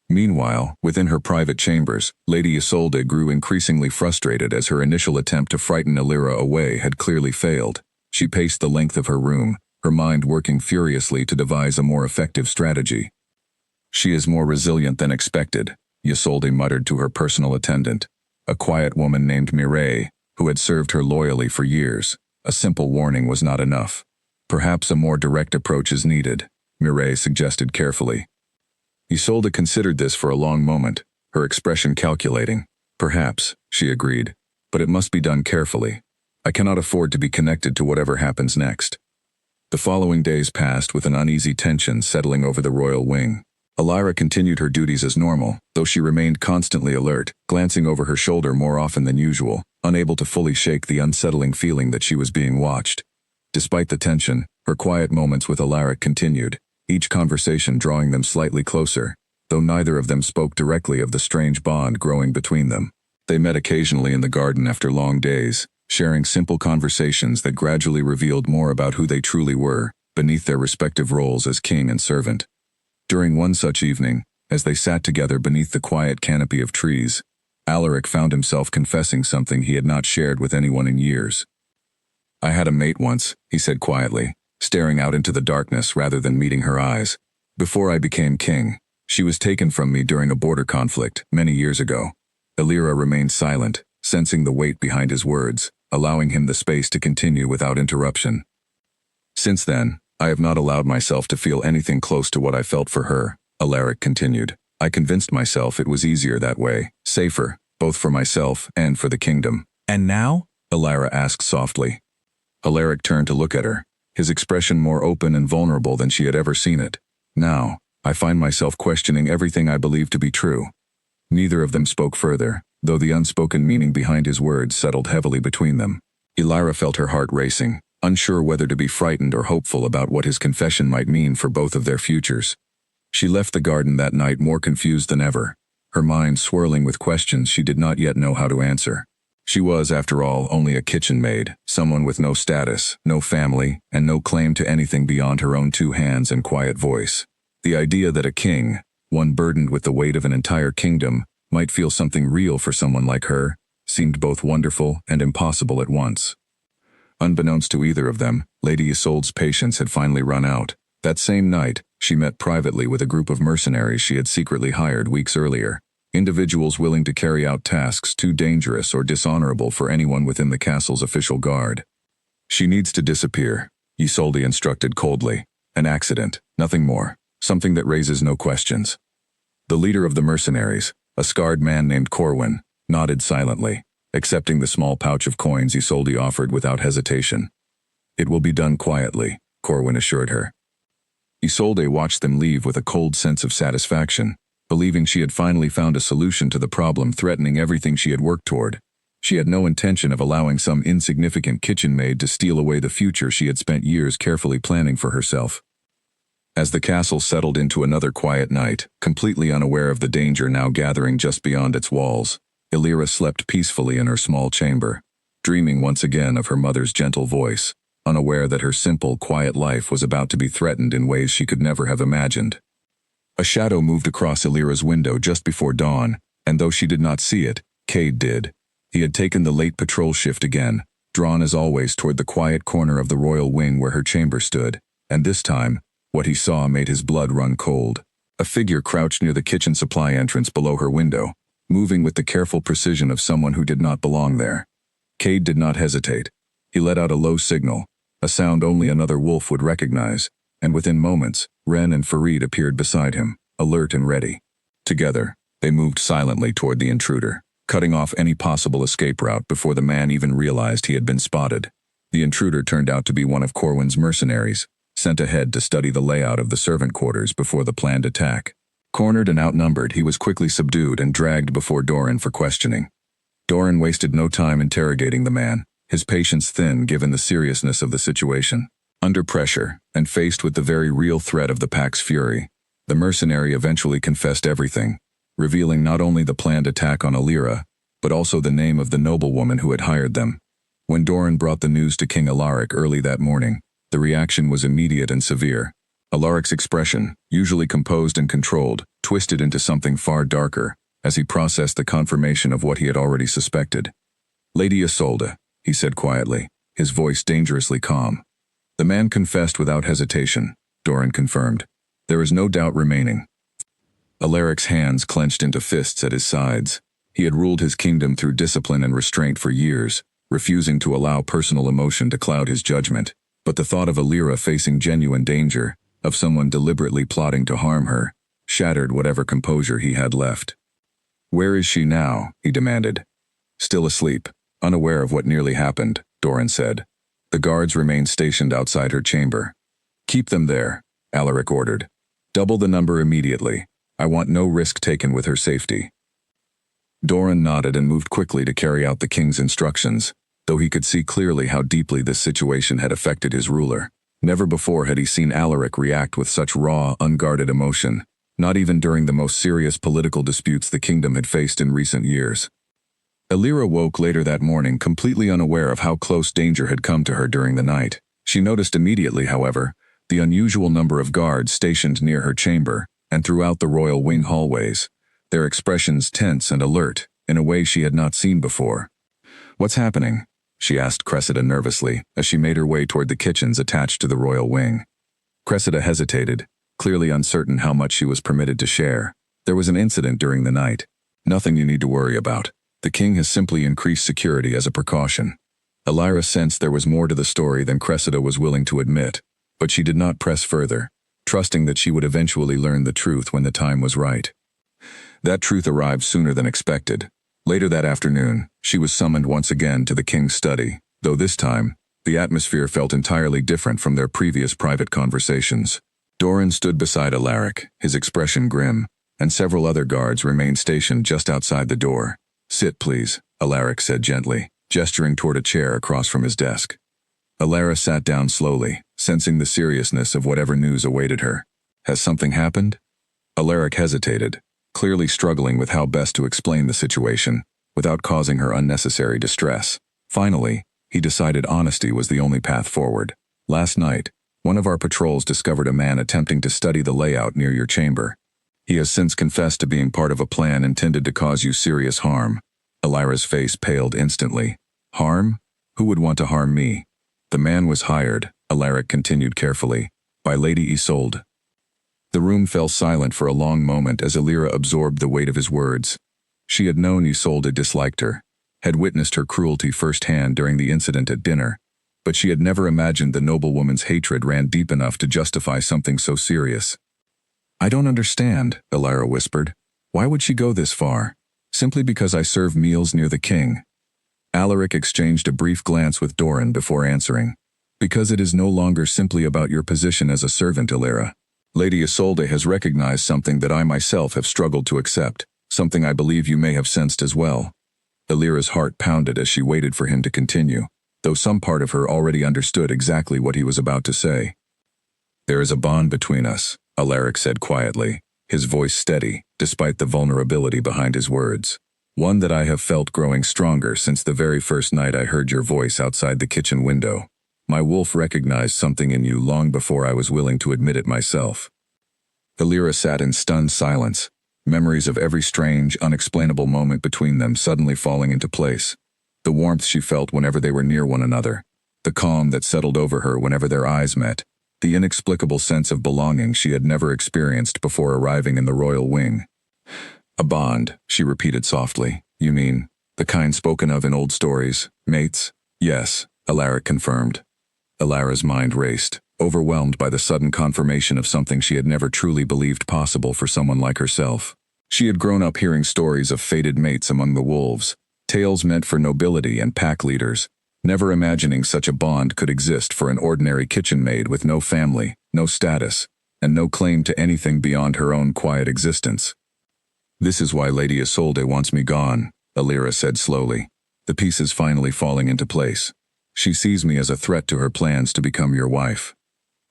Meanwhile, within her private chambers, Lady Isolde grew increasingly frustrated as her initial attempt to frighten Alira away had clearly failed. She paced the length of her room, her mind working furiously to devise a more effective strategy. "She is more resilient than expected," Isolde muttered to her personal attendant, a quiet woman named Maid, who had served her loyally for years. A simple warning was not enough. "Perhaps a more direct approach is needed," Maid suggested carefully. Isolde considered this for a long moment, her expression calculating. "Perhaps," she agreed, "but it must be done carefully. I cannot afford to be connected to whatever happens next." The following days passed with an uneasy tension settling over the royal wing. Alira continued her duties as normal, though she remained constantly alert, glancing over her shoulder more often than usual, unable to fully shake the unsettling feeling that she was being watched. Despite the tension, her quiet moments with Alaric continued, each conversation drawing them slightly closer, though neither of them spoke directly of the strange bond growing between them. They met occasionally in the garden after long days, sharing simple conversations that gradually revealed more about who they truly were, beneath their respective roles as king and servant. During one such evening, as they sat together beneath the quiet canopy of trees, Alaric found himself confessing something he had not shared with anyone in years. "I had a mate once," he said quietly, staring out into the darkness rather than meeting her eyes. "Before I became king, she was taken from me during a border conflict many years ago." Alira remained silent, sensing the weight behind his words, allowing him the space to continue without interruption. "Since then, I have not allowed myself to feel anything close to what I felt for her," Alaric continued. "I convinced myself it was easier that way, safer, both for myself and for the kingdom." "And now?" Alira asked softly. Alaric turned to look at her, his expression more open and vulnerable than she had ever seen it. "Now, I find myself questioning everything I believe to be true." Neither of them spoke further, though the unspoken meaning behind his words settled heavily between them. Alira felt her heart racing, unsure whether to be frightened or hopeful about what his confession might mean for both of their futures. She left the garden that night more confused than ever, her mind swirling with questions she did not yet know how to answer. She was, after all, only a kitchen maid, someone with no status, no family, and no claim to anything beyond her own two hands and quiet voice. The idea that a king, one burdened with the weight of an entire kingdom, might feel something real for someone like her, seemed both wonderful and impossible at once. Unbeknownst to either of them, Lady Isolde's patience had finally run out. That same night, she met privately with a group of mercenaries she had secretly hired weeks earlier, individuals willing to carry out tasks too dangerous or dishonorable for anyone within the castle's official guard. "She needs to disappear," Isolde instructed coldly. "An accident, nothing more, something that raises no questions." The leader of the mercenaries, a scarred man named Corwin, nodded silently, accepting the small pouch of coins Isolde offered without hesitation. "It will be done quietly," Corwin assured her. Isolde watched them leave with a cold sense of satisfaction, believing she had finally found a solution to the problem threatening everything she had worked toward. She had no intention of allowing some insignificant kitchen maid to steal away the future she had spent years carefully planning for herself. As the castle settled into another quiet night, completely unaware of the danger now gathering just beyond its walls, Illyra slept peacefully in her small chamber, dreaming once again of her mother's gentle voice, unaware that her simple, quiet life was about to be threatened in ways she could never have imagined. A shadow moved across Illyra's window just before dawn, and though she did not see it, Cade did. He had taken the late patrol shift again, drawn as always toward the quiet corner of the royal wing where her chamber stood, and this time, what he saw made his blood run cold. A figure crouched near the kitchen supply entrance below her window, moving with the careful precision of someone who did not belong there. Cade did not hesitate. He let out a low signal, a sound only another wolf would recognize, and within moments, Ren and Farid appeared beside him, alert and ready. Together, they moved silently toward the intruder, cutting off any possible escape route before the man even realized he had been spotted. The intruder turned out to be one of Corwin's mercenaries, sent ahead to study the layout of the servant quarters before the planned attack. Cornered and outnumbered, he was quickly subdued and dragged before Doran for questioning. Doran wasted no time interrogating the man, his patience thin given the seriousness of the situation. Under pressure, and faced with the very real threat of the pack's fury, the mercenary eventually confessed everything, revealing not only the planned attack on Illyra, but also the name of the noblewoman who had hired them. When Doran brought the news to King Alaric early that morning, the reaction was immediate and severe. Alaric's expression, usually composed and controlled, twisted into something far darker, as he processed the confirmation of what he had already suspected. "Lady Isolde," he said quietly, his voice dangerously calm. "The man confessed without hesitation," Doran confirmed. "There is no doubt remaining." Alaric's hands clenched into fists at his sides. He had ruled his kingdom through discipline and restraint for years, refusing to allow personal emotion to cloud his judgment. But the thought of Illyra facing genuine danger, of someone deliberately plotting to harm her, shattered whatever composure he had left. "Where is she now?" he demanded. "Still asleep, unaware of what nearly happened," Doran said. "The guards remain stationed outside her chamber." "Keep them there," Alaric ordered. "Double the number immediately. I want no risk taken with her safety." Doran nodded and moved quickly to carry out the king's instructions, though he could see clearly how deeply this situation had affected his ruler. Never before had he seen Alaric react with such raw, unguarded emotion, not even during the most serious political disputes the kingdom had faced in recent years. Illyra woke later that morning completely unaware of how close danger had come to her during the night. She noticed immediately, however, the unusual number of guards stationed near her chamber and throughout the royal wing hallways, their expressions tense and alert in a way she had not seen before. "What's happening?" she asked Cressida nervously as she made her way toward the kitchens attached to the royal wing. Cressida hesitated, clearly uncertain how much she was permitted to share. "There was an incident during the night. Nothing you need to worry about. The king has simply increased security as a precaution." Illyra sensed there was more to the story than Cressida was willing to admit, but she did not press further, trusting that she would eventually learn the truth when the time was right. That truth arrived sooner than expected. Later that afternoon, she was summoned once again to the king's study, though this time, the atmosphere felt entirely different from their previous private conversations. Doran stood beside Alaric, his expression grim, and several other guards remained stationed just outside the door. "Sit, please," Alaric said gently, gesturing toward a chair across from his desk. Illyra sat down slowly, sensing the seriousness of whatever news awaited her. "Has something happened?" Alaric hesitated, clearly struggling with how best to explain the situation, without causing her unnecessary distress. Finally, he decided honesty was the only path forward. "Last night, one of our patrols discovered a man attempting to study the layout near your chamber. He has since confessed to being part of a plan intended to cause you serious harm. Elira's face paled instantly. Harm? Who would want to harm me? The man was hired, Alaric continued carefully, by Lady Isolde. The room fell silent for a long moment as Elira absorbed the weight of his words. She had known Isolde disliked her, had witnessed her cruelty firsthand during the incident at dinner, but she had never imagined the noblewoman's hatred ran deep enough to justify something so serious. I don't understand, Elira whispered. Why would she go this far? Simply because I serve meals near the king. Alaric exchanged a brief glance with Doran before answering. Because it is no longer simply about your position as a servant, Elira. Lady Isolde has recognized something that I myself have struggled to accept, something I believe you may have sensed as well. Elira's heart pounded as she waited for him to continue, though some part of her already understood exactly what he was about to say. There is a bond between us, Alaric said quietly, his voice steady, despite the vulnerability behind his words. One that I have felt growing stronger since the very first night I heard your voice outside the kitchen window. My wolf recognized something in you long before I was willing to admit it myself. Elira sat in stunned silence, memories of every strange, unexplainable moment between them suddenly falling into place. The warmth she felt whenever they were near one another, the calm that settled over her whenever their eyes met, the inexplicable sense of belonging she had never experienced before arriving in the royal wing. A bond, she repeated softly. You mean, the kind spoken of in old stories, mates? Yes, Alaric confirmed. Elira's mind raced, overwhelmed by the sudden confirmation of something she had never truly believed possible for someone like herself. She had grown up hearing stories of fated mates among the wolves, tales meant for nobility and pack leaders, never imagining such a bond could exist for an ordinary kitchen maid with no family, no status, and no claim to anything beyond her own quiet existence. This is why Lady Isolde wants me gone, Elira said slowly, the pieces finally falling into place. She sees me as a threat to her plans to become your wife.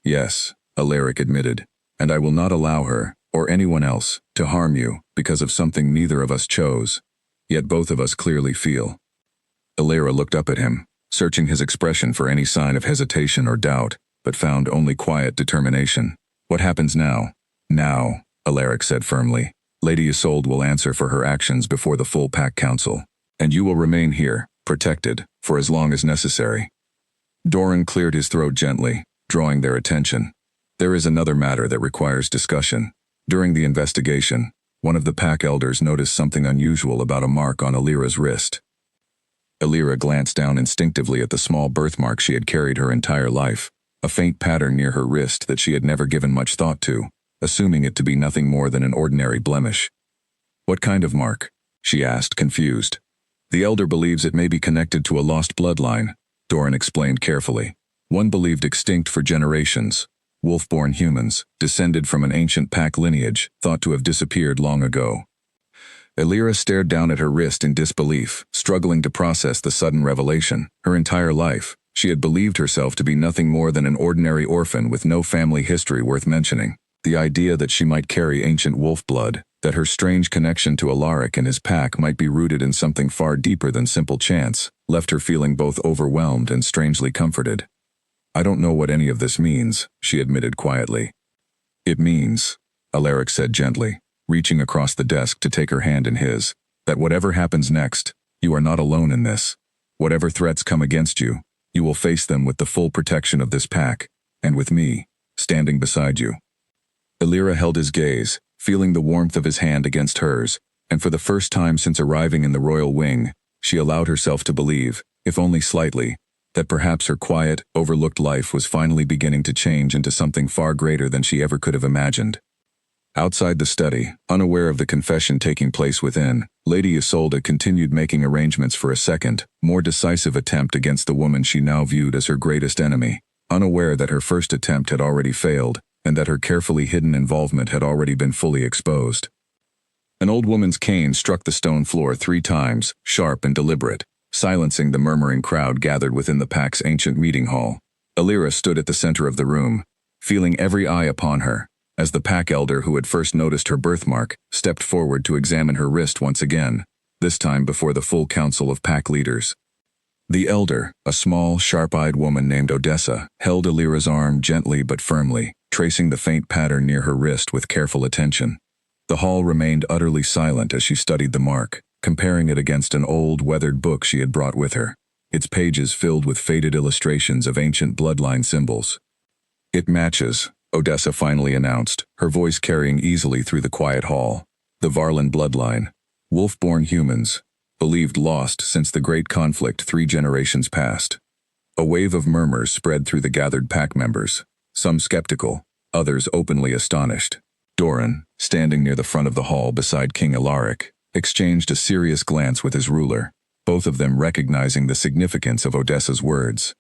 Yes, Alaric admitted, and I will not allow her, or anyone else, to harm you because of something neither of us chose, yet both of us clearly feel. Elira looked up at him, searching his expression for any sign of hesitation or doubt, but found only quiet determination. What happens now? Now, Alaric said firmly. Lady Isolde will answer for her actions before the full pack council, and you will remain here, protected, for as long as necessary. Doran cleared his throat gently, drawing their attention. There is another matter that requires discussion. During the investigation, one of the pack elders noticed something unusual about a mark on Elira's wrist. Elira glanced down instinctively at the small birthmark she had carried her entire life, a faint pattern near her wrist that she had never given much thought to, assuming it to be nothing more than an ordinary blemish. What kind of mark? She asked, confused. The elder believes it may be connected to a lost bloodline, Doran explained carefully. One believed extinct for generations, wolf-born humans, descended from an ancient pack lineage, thought to have disappeared long ago. Elira stared down at her wrist in disbelief, struggling to process the sudden revelation. Her entire life, she had believed herself to be nothing more than an ordinary orphan with no family history worth mentioning. The idea that she might carry ancient wolf blood, that her strange connection to Alaric and his pack might be rooted in something far deeper than simple chance, left her feeling both overwhelmed and strangely comforted. I don't know what any of this means, she admitted quietly. It means, Alaric said gently, reaching across the desk to take her hand in his, that whatever happens next, you are not alone in this. Whatever threats come against you, you will face them with the full protection of this pack, and with me, standing beside you. Elira held his gaze, feeling the warmth of his hand against hers, and for the first time since arriving in the royal wing, she allowed herself to believe, if only slightly, that perhaps her quiet, overlooked life was finally beginning to change into something far greater than she ever could have imagined. Outside the study, unaware of the confession taking place within, Lady Isolde continued making arrangements for a second, more decisive attempt against the woman she now viewed as her greatest enemy, unaware that her first attempt had already failed, and that her carefully hidden involvement had already been fully exposed. An old woman's cane struck the stone floor 3 times, sharp and deliberate, silencing the murmuring crowd gathered within the pack's ancient meeting hall. Elira stood at the center of the room, feeling every eye upon her, as the pack elder who had first noticed her birthmark stepped forward to examine her wrist once again, this time before the full council of pack leaders. The elder, a small, sharp-eyed woman named Odessa, held Elira's arm gently but firmly, tracing the faint pattern near her wrist with careful attention. The hall remained utterly silent as she studied the mark, comparing it against an old, weathered book she had brought with her, its pages filled with faded illustrations of ancient bloodline symbols. "It matches," Odessa finally announced, her voice carrying easily through the quiet hall. "The Varlan bloodline. Wolf-born humans, believed lost since the great conflict 3 generations past." A wave of murmurs spread through the gathered pack members, some skeptical, others openly astonished. Doran, standing near the front of the hall beside King Alaric, exchanged a serious glance with his ruler, both of them recognizing the significance of Odessa's words.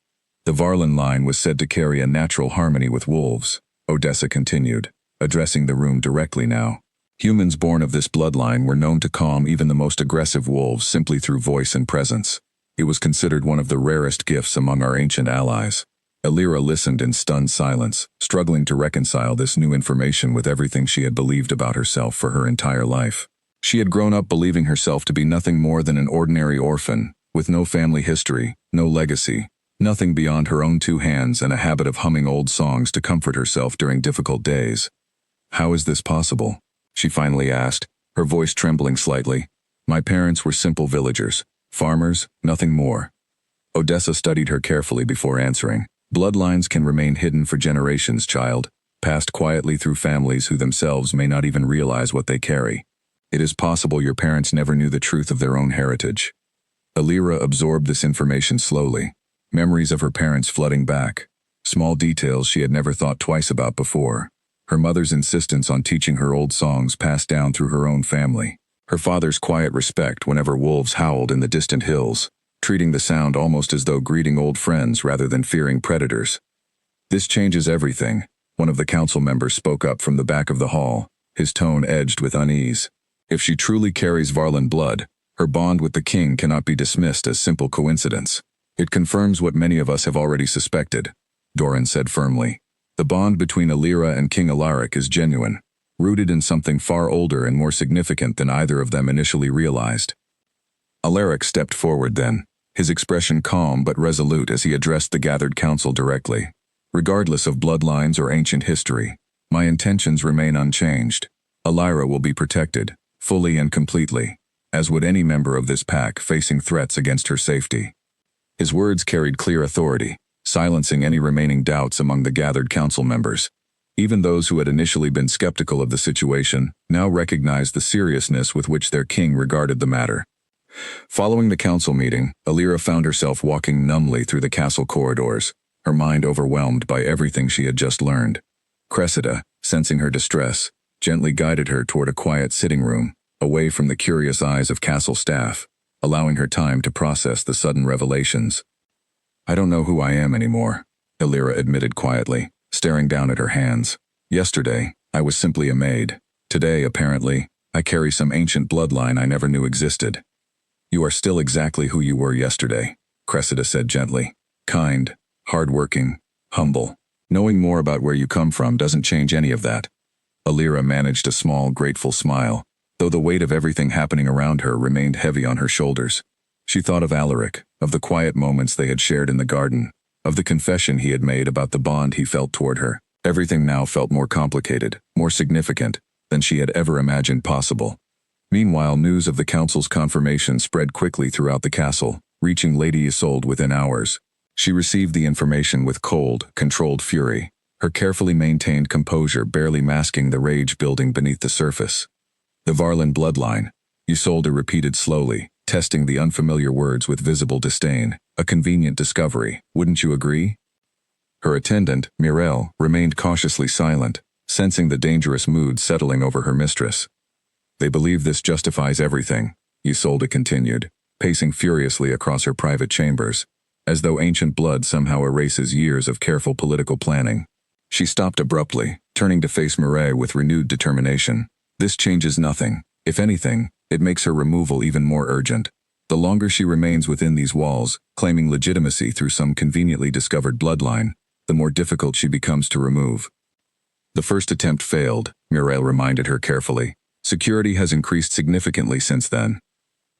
"The Varlan line was said to carry a natural harmony with wolves," Odessa continued, addressing the room directly now. "Humans born of this bloodline were known to calm even the most aggressive wolves simply through voice and presence. It was considered one of the rarest gifts among our ancient allies." Alira listened in stunned silence, struggling to reconcile this new information with everything she had believed about herself for her entire life. She had grown up believing herself to be nothing more than an ordinary orphan, with no family history, no legacy, nothing beyond her own 2 hands and a habit of humming old songs to comfort herself during difficult days. "How is this possible?" she finally asked, her voice trembling slightly. "My parents were simple villagers, farmers, nothing more." Odessa studied her carefully before answering. "Bloodlines can remain hidden for generations, child, passed quietly through families who themselves may not even realize what they carry. It is possible your parents never knew the truth of their own heritage." Alira absorbed this information slowly, memories of her parents flooding back, small details she had never thought twice about before. Her mother's insistence on teaching her old songs passed down through her own family. Her father's quiet respect whenever wolves howled in the distant hills, treating the sound almost as though greeting old friends rather than fearing predators. "This changes everything," one of the council members spoke up from the back of the hall, his tone edged with unease. "If she truly carries Varlan blood, her bond with the king cannot be dismissed as simple coincidence. It confirms what many of us have already suspected," Doran said firmly. "The bond between Alira and King Alaric is genuine, rooted in something far older and more significant than either of them initially realized." Alaric stepped forward then, his expression calm but resolute as he addressed the gathered council directly. "Regardless of bloodlines or ancient history, my intentions remain unchanged. Alira will be protected, fully and completely, as would any member of this pack facing threats against her safety." His words carried clear authority, silencing any remaining doubts among the gathered council members. Even those who had initially been skeptical of the situation now recognized the seriousness with which their king regarded the matter. Following the council meeting, Alira found herself walking numbly through the castle corridors, her mind overwhelmed by everything she had just learned. Cressida, sensing her distress, gently guided her toward a quiet sitting room, away from the curious eyes of castle staff, allowing her time to process the sudden revelations. "I don't know who I am anymore," Alira admitted quietly, staring down at her hands. "Yesterday, I was simply a maid. Today, apparently, I carry some ancient bloodline I never knew existed." "You are still exactly who you were yesterday," Cressida said gently. "Kind, hardworking, humble. Knowing more about where you come from doesn't change any of that." Alira managed a small, grateful smile, though the weight of everything happening around her remained heavy on her shoulders. She thought of Alaric, of the quiet moments they had shared in the garden, of the confession he had made about the bond he felt toward her. Everything now felt more complicated, more significant, than she had ever imagined possible. Meanwhile, news of the council's confirmation spread quickly throughout the castle, reaching Lady Isolde within hours. She received the information with cold, controlled fury, her carefully maintained composure barely masking the rage building beneath the surface. "The Varlan bloodline," Isolde repeated slowly, testing the unfamiliar words with visible disdain. "A convenient discovery, wouldn't you agree?" Her attendant, Mirelle, remained cautiously silent, sensing the dangerous mood settling over her mistress. "They believe this justifies everything," Isolde continued, pacing furiously across her private chambers, as though ancient blood somehow erases years of careful political planning. She stopped abruptly, turning to face Mireille with renewed determination. "This changes nothing. If anything, it makes her removal even more urgent. The longer she remains within these walls, claiming legitimacy through some conveniently discovered bloodline, the more difficult she becomes to remove." "The first attempt failed," Mireille reminded her carefully. "Security has increased significantly since then."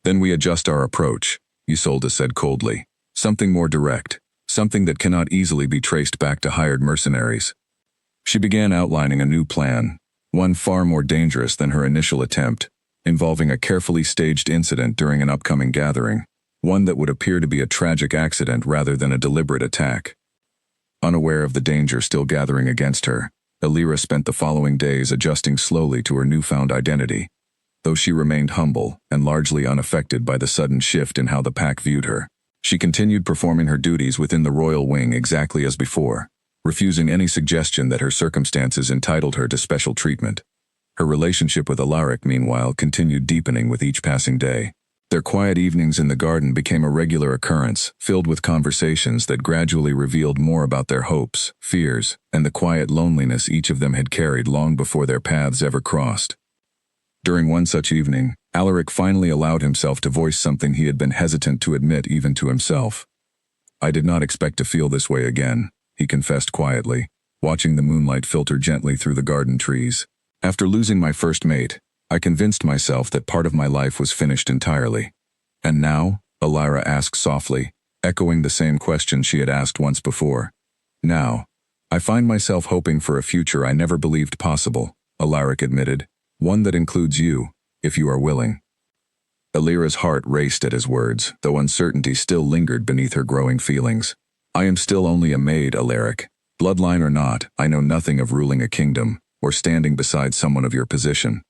"Then we adjust our approach," Isolde said coldly. "Something more direct, something that cannot easily be traced back to hired mercenaries." She began outlining a new plan, one far more dangerous than her initial attempt, involving a carefully staged incident during an upcoming gathering, one that would appear to be a tragic accident rather than a deliberate attack. Unaware of the danger still gathering against her, Alira spent the following days adjusting slowly to her newfound identity. Though she remained humble and largely unaffected by the sudden shift in how the pack viewed her, she continued performing her duties within the royal wing exactly as before, refusing any suggestion that her circumstances entitled her to special treatment. Her relationship with Alaric, meanwhile, continued deepening with each passing day. Their quiet evenings in the garden became a regular occurrence, filled with conversations that gradually revealed more about their hopes, fears, and the quiet loneliness each of them had carried long before their paths ever crossed. During one such evening, Alaric finally allowed himself to voice something he had been hesitant to admit even to himself. "I did not expect to feel this way again," he confessed quietly, watching the moonlight filter gently through the garden trees. "After losing my first mate, I convinced myself that part of my life was finished entirely." "And now?" Alira asked softly, echoing the same question she had asked once before. "Now, I find myself hoping for a future I never believed possible," Alaric admitted. "One that includes you, if you are willing." Alira's heart raced at his words, though uncertainty still lingered beneath her growing feelings. "I am still only a maid, Alaric. Bloodline or not, I know nothing of ruling a kingdom, or standing beside someone of your position."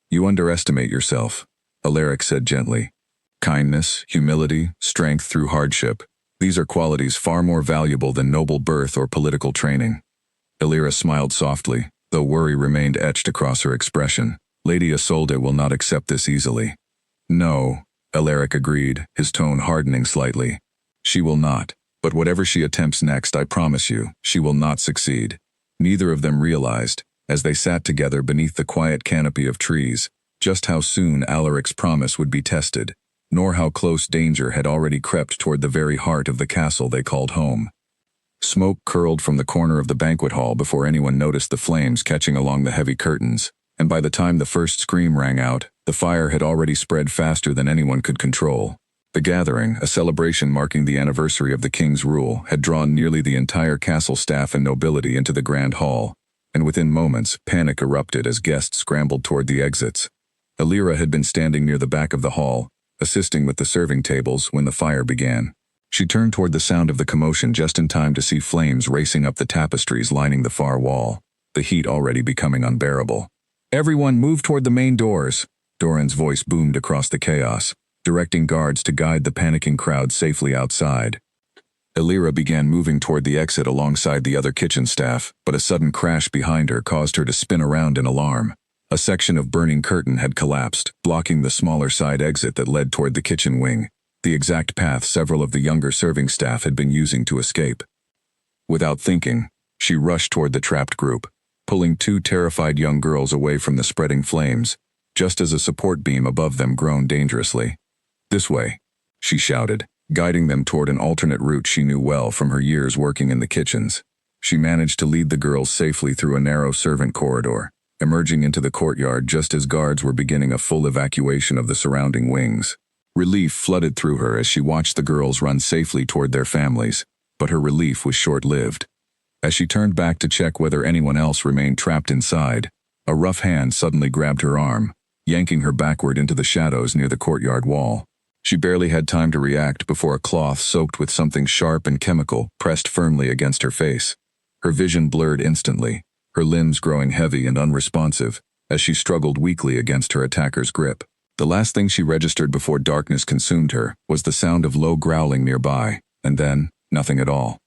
"You underestimate yourself," Alaric said gently. "Kindness, humility, strength through hardship, these are qualities far more valuable than noble birth or political training." Alira smiled softly, though worry remained etched across her expression. "Lady Isolde will not accept this easily." "No," Alaric agreed, his tone hardening slightly. "She will not. But whatever she attempts next, I promise you, she will not succeed." Neither of them realized, as they sat together beneath the quiet canopy of trees, just how soon Alaric's promise would be tested, nor how close danger had already crept toward the very heart of the castle they called home. Smoke curled from the corner of the banquet hall before anyone noticed the flames catching along the heavy curtains, and by the time the first scream rang out, the fire had already spread faster than anyone could control. The gathering, a celebration marking the anniversary of the king's rule, had drawn nearly the entire castle staff and nobility into the grand hall, and within moments, panic erupted as guests scrambled toward the exits. Alira had been standing near the back of the hall, assisting with the serving tables when the fire began. She turned toward the sound of the commotion just in time to see flames racing up the tapestries lining the far wall, the heat already becoming unbearable. "Everyone move toward the main doors," Doran's voice boomed across the chaos, directing guards to guide the panicking crowd safely outside. Alira began moving toward the exit alongside the other kitchen staff, but a sudden crash behind her caused her to spin around in alarm. A section of burning curtain had collapsed, blocking the smaller side exit that led toward the kitchen wing, the exact path several of the younger serving staff had been using to escape. Without thinking, she rushed toward the trapped group, pulling two terrified young girls away from the spreading flames, just as a support beam above them groaned dangerously. "This way," she shouted, guiding them toward an alternate route she knew well from her years working in the kitchens. She managed to lead the girls safely through a narrow servant corridor, emerging into the courtyard just as guards were beginning a full evacuation of the surrounding wings. Relief flooded through her as she watched the girls run safely toward their families, but her relief was short-lived. As she turned back to check whether anyone else remained trapped inside, a rough hand suddenly grabbed her arm, yanking her backward into the shadows near the courtyard wall. She barely had time to react before a cloth soaked with something sharp and chemical pressed firmly against her face. Her vision blurred instantly, her limbs growing heavy and unresponsive, as she struggled weakly against her attacker's grip. The last thing she registered before darkness consumed her was the sound of low growling nearby, and then, nothing at all.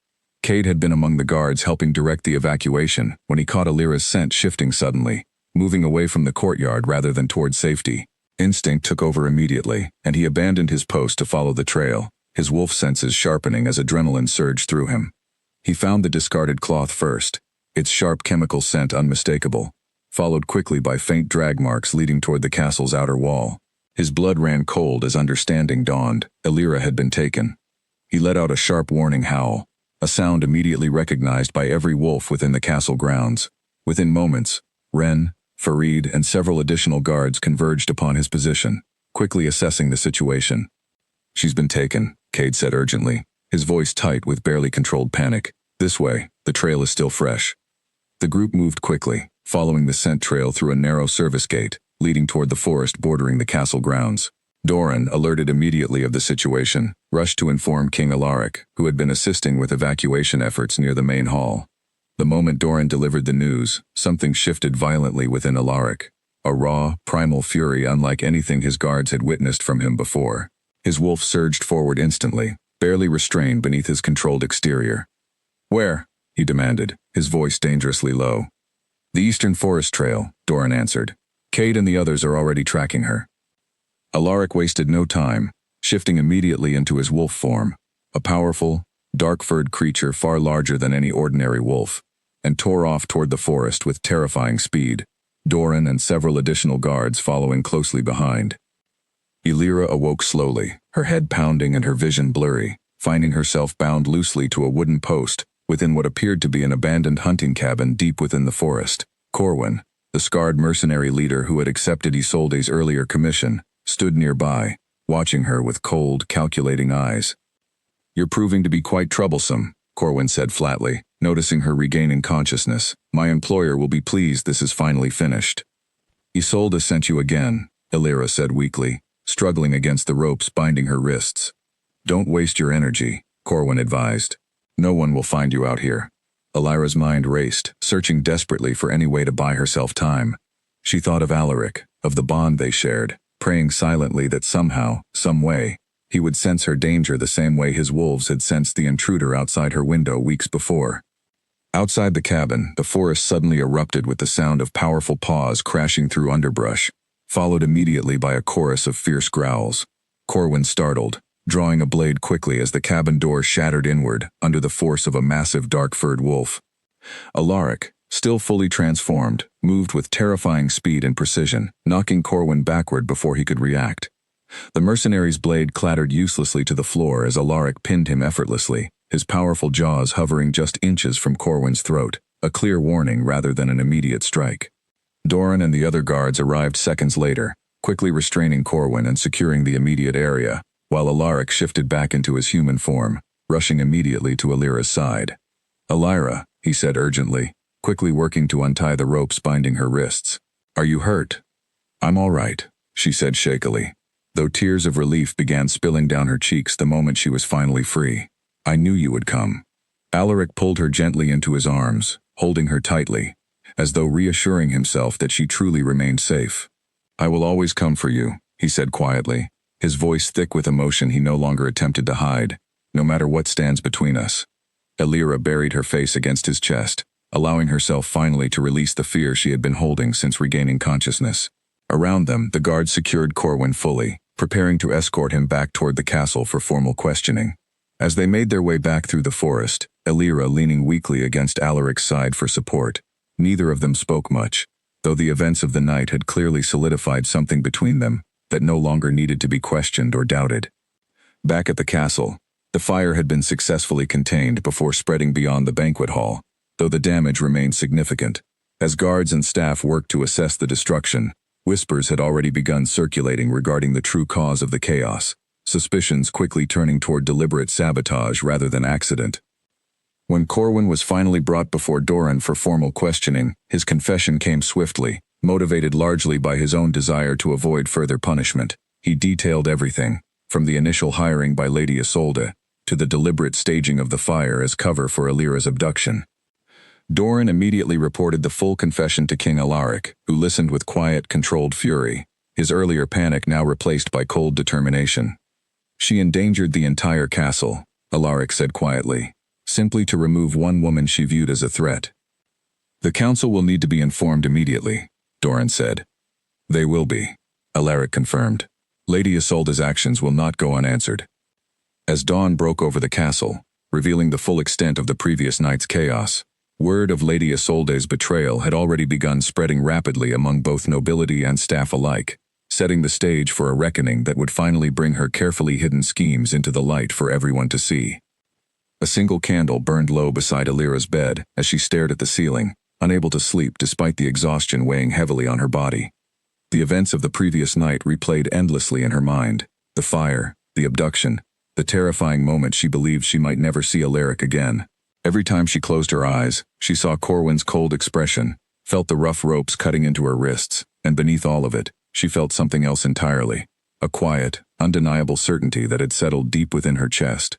Cade had been among the guards helping direct the evacuation when he caught Alira's scent shifting suddenly, moving away from the courtyard rather than toward safety. Instinct took over immediately, and he abandoned his post to follow the trail, his wolf senses sharpening as adrenaline surged through him. He found the discarded cloth first, its sharp chemical scent unmistakable, followed quickly by faint drag marks leading toward the castle's outer wall. His blood ran cold as understanding dawned. Alira had been taken. He let out a sharp warning howl, a sound immediately recognized by every wolf within the castle grounds. Within moments, Ren, Farid, and several additional guards converged upon his position, quickly assessing the situation. "She's been taken," Cade said urgently, his voice tight with barely controlled panic. "This way, the trail is still fresh." The group moved quickly, following the scent trail through a narrow service gate, leading toward the forest bordering the castle grounds. Doran, alerted immediately of the situation, rushed to inform King Alaric, who had been assisting with evacuation efforts near the main hall. The moment Doran delivered the news, something shifted violently within Alaric. A raw, primal fury unlike anything his guards had witnessed from him before. His wolf surged forward instantly, barely restrained beneath his controlled exterior. "Where?" he demanded, his voice dangerously low. "The Eastern Forest Trail," Doran answered. "Kate and the others are already tracking her." Alaric wasted no time, shifting immediately into his wolf form, a powerful, dark-furred creature far larger than any ordinary wolf, and tore off toward the forest with terrifying speed, Doran and several additional guards following closely behind. Elira awoke slowly, her head pounding and her vision blurry, finding herself bound loosely to a wooden post within what appeared to be an abandoned hunting cabin deep within the forest. Corwin, the scarred mercenary leader who had accepted Isolde's earlier commission, stood nearby, watching her with cold, calculating eyes. "You're proving to be quite troublesome," Corwin said flatly, noticing her regaining consciousness. "My employer will be pleased this is finally finished." "Isolde sent you again," Elira said weakly, struggling against the ropes binding her wrists. "Don't waste your energy," Corwin advised. "No one will find you out here." Elira's mind raced, searching desperately for any way to buy herself time. She thought of Alaric, of the bond they shared, praying silently that somehow, some way, he would sense her danger the same way his wolves had sensed the intruder outside her window weeks before. Outside the cabin, the forest suddenly erupted with the sound of powerful paws crashing through underbrush, followed immediately by a chorus of fierce growls. Corwin startled, drawing a blade quickly as the cabin door shattered inward under the force of a massive dark-furred wolf. Alaric, still fully transformed, moved with terrifying speed and precision, knocking Corwin backward before he could react. The mercenary's blade clattered uselessly to the floor as Alaric pinned him effortlessly, his powerful jaws hovering just inches from Corwin's throat, a clear warning rather than an immediate strike. Doran and the other guards arrived seconds later, quickly restraining Corwin and securing the immediate area, while Alaric shifted back into his human form, rushing immediately to Elira's side. "Elira," he said urgently, quickly working to untie the ropes binding her wrists. "Are you hurt?" "I'm all right," she said shakily, though tears of relief began spilling down her cheeks the moment she was finally free. "I knew you would come." Alaric pulled her gently into his arms, holding her tightly, as though reassuring himself that she truly remained safe. "I will always come for you," he said quietly, his voice thick with emotion he no longer attempted to hide, "no matter what stands between us." Elira buried her face against his chest, allowing herself finally to release the fear she had been holding since regaining consciousness. Around them, the guards secured Corwin fully, preparing to escort him back toward the castle for formal questioning. As they made their way back through the forest, Elira leaning weakly against Alaric's side for support, neither of them spoke much, though the events of the night had clearly solidified something between them that no longer needed to be questioned or doubted. Back at the castle, the fire had been successfully contained before spreading beyond the banquet hall, though the damage remained significant. As guards and staff worked to assess the destruction, whispers had already begun circulating regarding the true cause of the chaos, suspicions quickly turning toward deliberate sabotage rather than accident. When Corwin was finally brought before Doran for formal questioning, his confession came swiftly, motivated largely by his own desire to avoid further punishment. He detailed everything, from the initial hiring by Lady Isolde, to the deliberate staging of the fire as cover for Elira's abduction. Doran immediately reported the full confession to King Alaric, who listened with quiet, controlled fury, his earlier panic now replaced by cold determination. "She endangered the entire castle," Alaric said quietly, "simply to remove one woman she viewed as a threat." "The council will need to be informed immediately," Doran said. "They will be," Alaric confirmed. "Lady Isolde's actions will not go unanswered." As dawn broke over the castle, revealing the full extent of the previous night's chaos, word of Lady Isolde's betrayal had already begun spreading rapidly among both nobility and staff alike, setting the stage for a reckoning that would finally bring her carefully hidden schemes into the light for everyone to see. A single candle burned low beside Elira's bed as she stared at the ceiling, unable to sleep despite the exhaustion weighing heavily on her body. The events of the previous night replayed endlessly in her mind: the fire, the abduction, the terrifying moment she believed she might never see Alaric again. Every time she closed her eyes, she saw Corwin's cold expression, felt the rough ropes cutting into her wrists, and beneath all of it, she felt something else entirely, a quiet, undeniable certainty that had settled deep within her chest.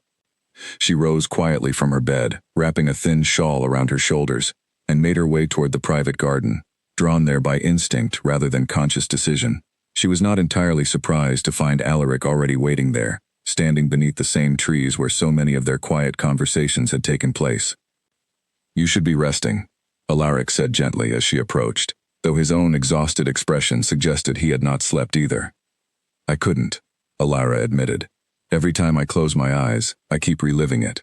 She rose quietly from her bed, wrapping a thin shawl around her shoulders, and made her way toward the private garden, drawn there by instinct rather than conscious decision. She was not entirely surprised to find Alaric already waiting there, standing beneath the same trees where so many of their quiet conversations had taken place. "You should be resting," Alaric said gently as she approached, though his own exhausted expression suggested he had not slept either. "I couldn't," Alara admitted. "Every time I close my eyes, I keep reliving it."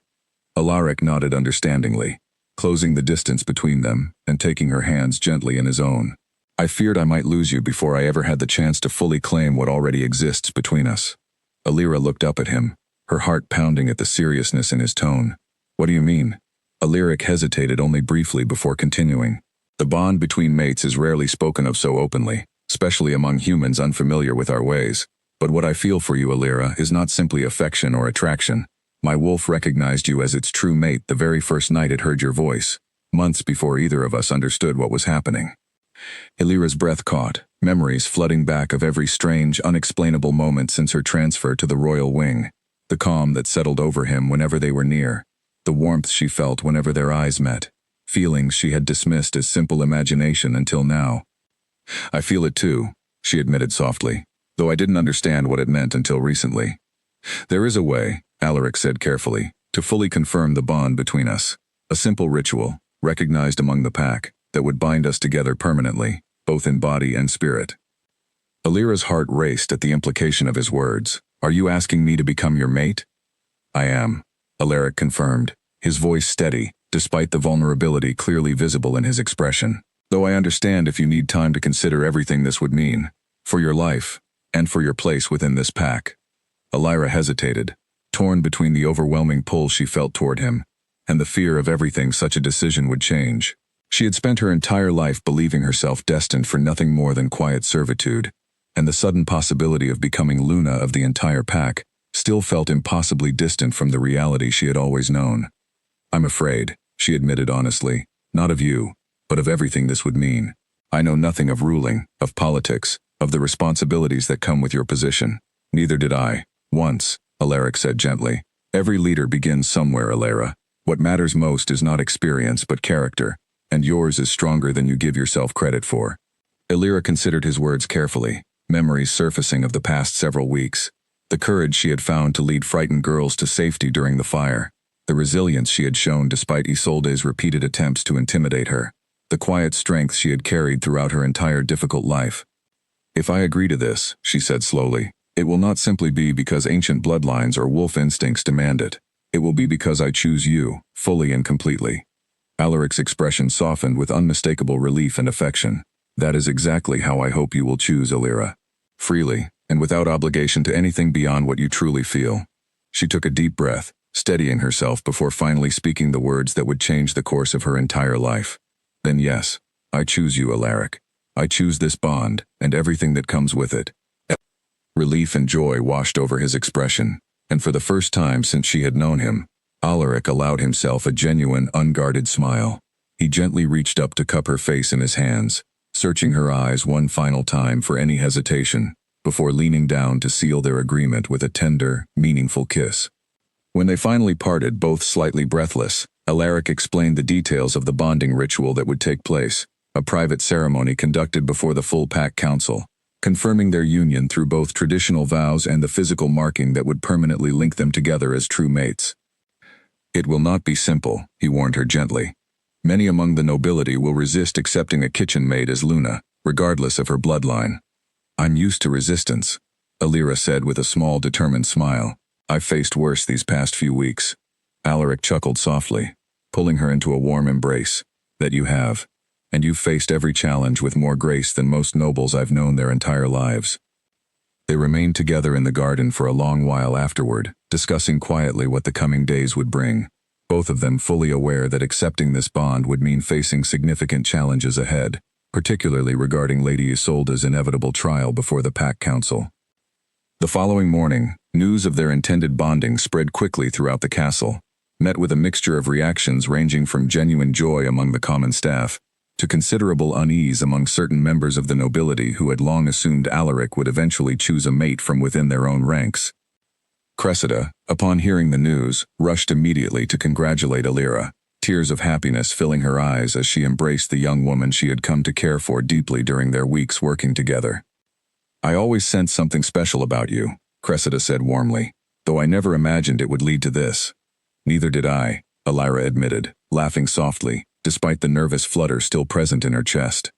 Alaric nodded understandingly, closing the distance between them and taking her hands gently in his own. "I feared I might lose you before I ever had the chance to fully claim what already exists between us." Alira looked up at him, her heart pounding at the seriousness in his tone. "What do you mean?" Alaric hesitated only briefly before continuing. "The bond between mates is rarely spoken of so openly, especially among humans unfamiliar with our ways. But what I feel for you, Alira, is not simply affection or attraction. My wolf recognized you as its true mate the very first night it heard your voice, months before either of us understood what was happening." Alira's breath caught, memories flooding back of every strange, unexplainable moment since her transfer to the royal wing, the calm that settled over him whenever they were near, the warmth she felt whenever their eyes met, feelings she had dismissed as simple imagination until now. "I feel it too," she admitted softly, though I didn't understand what it meant until recently. "There is a way," Alaric said carefully, "to fully confirm the bond between us. A simple ritual, recognized among the pack, that would bind us together permanently, both in body and spirit." Alira's heart raced at the implication of his words. "Are you asking me to become your mate?" "I am," Alaric confirmed, his voice steady, despite the vulnerability clearly visible in his expression. "Though I understand if you need time to consider everything this would mean, for your life, and for your place within this pack." Alira hesitated, torn between the overwhelming pull she felt toward him, and the fear of everything such a decision would change. She had spent her entire life believing herself destined for nothing more than quiet servitude, and the sudden possibility of becoming Luna of the entire pack still felt impossibly distant from the reality she had always known. "I'm afraid," she admitted honestly, "not of you, but of everything this would mean. I know nothing of ruling, of politics, of the responsibilities that come with your position." "Neither did I, once," Alaric said gently. "Every leader begins somewhere, Alira. What matters most is not experience but character, and yours is stronger than you give yourself credit for." Alira considered his words carefully, memories surfacing of the past several weeks, the courage she had found to lead frightened girls to safety during the fire, the resilience she had shown despite Isolde's repeated attempts to intimidate her, the quiet strength she had carried throughout her entire difficult life. "If I agree to this," she said slowly, "it will not simply be because ancient bloodlines or wolf instincts demand it. It will be because I choose you, fully and completely." Alaric's expression softened with unmistakable relief and affection. "That is exactly how I hope you will choose, Alira. Freely, and without obligation to anything beyond what you truly feel." She took a deep breath, steadying herself before finally speaking the words that would change the course of her entire life. "Then yes, I choose you, Alaric. I choose this bond, and everything that comes with it." Relief and joy washed over his expression, and for the first time since she had known him, Alaric allowed himself a genuine, unguarded smile. He gently reached up to cup her face in his hands, searching her eyes one final time for any hesitation, before leaning down to seal their agreement with a tender, meaningful kiss. When they finally parted, both slightly breathless, Alaric explained the details of the bonding ritual that would take place, a private ceremony conducted before the full pack council, confirming their union through both traditional vows and the physical marking that would permanently link them together as true mates. "It will not be simple," he warned her gently. "Many among the nobility will resist accepting a kitchen maid as Luna, regardless of her bloodline." "I'm used to resistance," Alira said with a small, determined smile. "I've faced worse these past few weeks." Alaric chuckled softly, pulling her into a warm embrace. "That you have. And you've faced every challenge with more grace than most nobles I've known their entire lives." They remained together in the garden for a long while afterward, discussing quietly what the coming days would bring, both of them fully aware that accepting this bond would mean facing significant challenges ahead, particularly regarding Lady Isolde's inevitable trial before the Pack Council. The following morning, news of their intended bonding spread quickly throughout the castle, met with a mixture of reactions ranging from genuine joy among the common staff, to considerable unease among certain members of the nobility who had long assumed Alaric would eventually choose a mate from within their own ranks. Cressida, upon hearing the news, rushed immediately to congratulate Illyra, tears of happiness filling her eyes as she embraced the young woman she had come to care for deeply during their weeks working together. "I always sensed something special about you," Cressida said warmly, "though I never imagined it would lead to this." "Neither did I," Illyra admitted, laughing softly, despite the nervous flutter still present in her chest.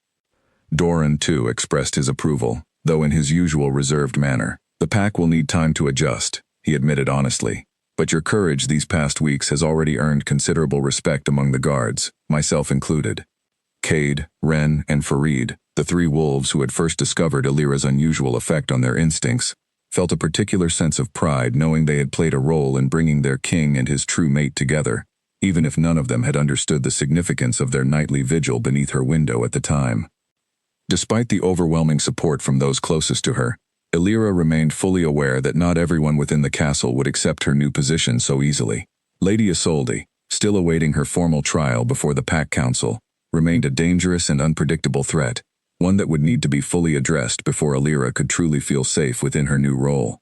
Doran, too, expressed his approval, though in his usual reserved manner. "The pack will need time to adjust," he admitted honestly, "but your courage these past weeks has already earned considerable respect among the guards, myself included." Cade, Wren, and Farid, the three wolves who had first discovered Illyra's unusual effect on their instincts, felt a particular sense of pride knowing they had played a role in bringing their king and his true mate together, even if none of them had understood the significance of their nightly vigil beneath her window at the time. Despite the overwhelming support from those closest to her, Illyra remained fully aware that not everyone within the castle would accept her new position so easily. Lady Isolde, still awaiting her formal trial before the Pack Council, remained a dangerous and unpredictable threat, one that would need to be fully addressed before Illyra could truly feel safe within her new role.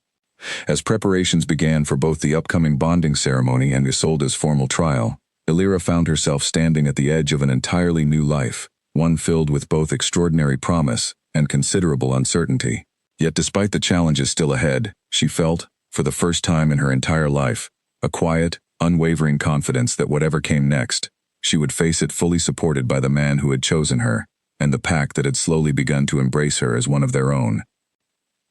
As preparations began for both the upcoming bonding ceremony and Isolde's formal trial, Illyra found herself standing at the edge of an entirely new life, one filled with both extraordinary promise and considerable uncertainty. Yet despite the challenges still ahead, she felt, for the first time in her entire life, a quiet, unwavering confidence that whatever came next, she would face it fully supported by the man who had chosen her, and the pack that had slowly begun to embrace her as one of their own.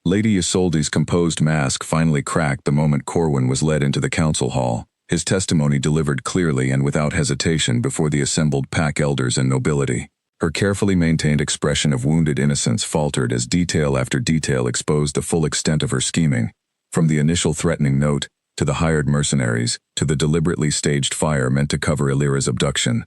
Lady Isolde's composed mask finally cracked the moment Corwin was led into the council hall, his testimony delivered clearly and without hesitation before the assembled pack elders and nobility. Her carefully maintained expression of wounded innocence faltered as detail after detail exposed the full extent of her scheming, from the initial threatening note, to the hired mercenaries, to the deliberately staged fire meant to cover Illyra's abduction.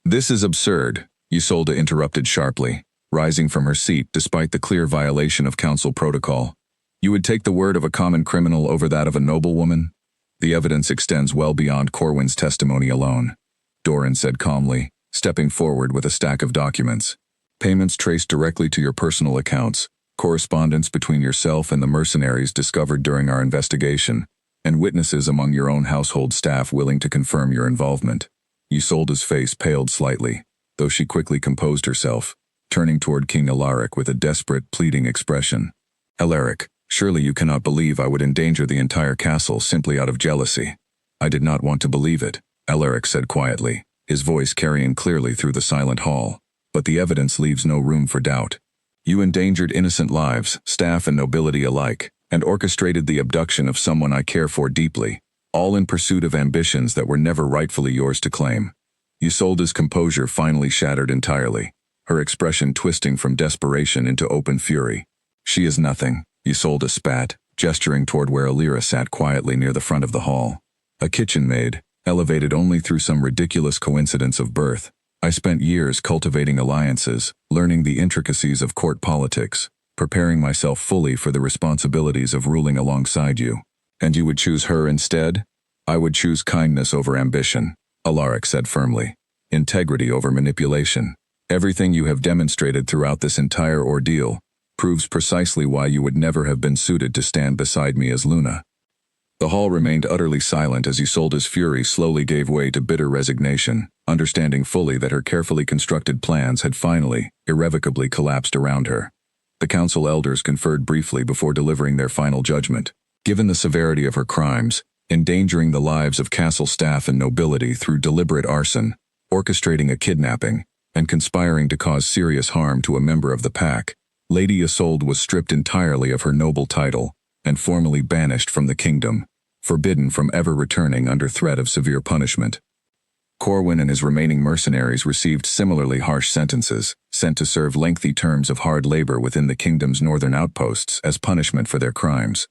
"This is absurd," Isolde interrupted sharply, rising from her seat despite the clear violation of council protocol. "You would take the word of a common criminal over that of a noblewoman? The evidence extends well beyond Corwin's testimony alone," Doran said calmly, stepping forward with a stack of documents. "Payments traced directly to your personal accounts, correspondence between yourself and the mercenaries discovered during our investigation, and witnesses among your own household staff willing to confirm your involvement." Isolde's face paled slightly, though she quickly composed herself, turning toward King Alaric with a desperate, pleading expression. "Alaric, surely you cannot believe I would endanger the entire castle simply out of jealousy." "I did not want to believe it," Alaric said quietly, his voice carrying clearly through the silent hall, "but the evidence leaves no room for doubt. You endangered innocent lives, staff and nobility alike, and orchestrated the abduction of someone I care for deeply, all in pursuit of ambitions that were never rightfully yours to claim." Isolde's composure finally shattered entirely, her expression twisting from desperation into open fury. "She is nothing," Isolde spat, gesturing toward where Illyra sat quietly near the front of the hall. "A kitchen maid, elevated only through some ridiculous coincidence of birth. I spent years cultivating alliances, learning the intricacies of court politics, preparing myself fully for the responsibilities of ruling alongside you. And you would choose her instead? I would choose kindness over ambition," Alaric said firmly. "Integrity over manipulation. Everything you have demonstrated throughout this entire ordeal proves precisely why you would never have been suited to stand beside me as Luna." The hall remained utterly silent as Isolde's fury slowly gave way to bitter resignation, understanding fully that her carefully constructed plans had finally, irrevocably collapsed around her. The council elders conferred briefly before delivering their final judgment. Given the severity of her crimes, endangering the lives of castle staff and nobility through deliberate arson, orchestrating a kidnapping, and conspiring to cause serious harm to a member of the pack, Lady Isolde was stripped entirely of her noble title and formally banished from the kingdom, forbidden from ever returning under threat of severe punishment. Corwin and his remaining mercenaries received similarly harsh sentences, sent to serve lengthy terms of hard labor within the kingdom's northern outposts as punishment for their crimes.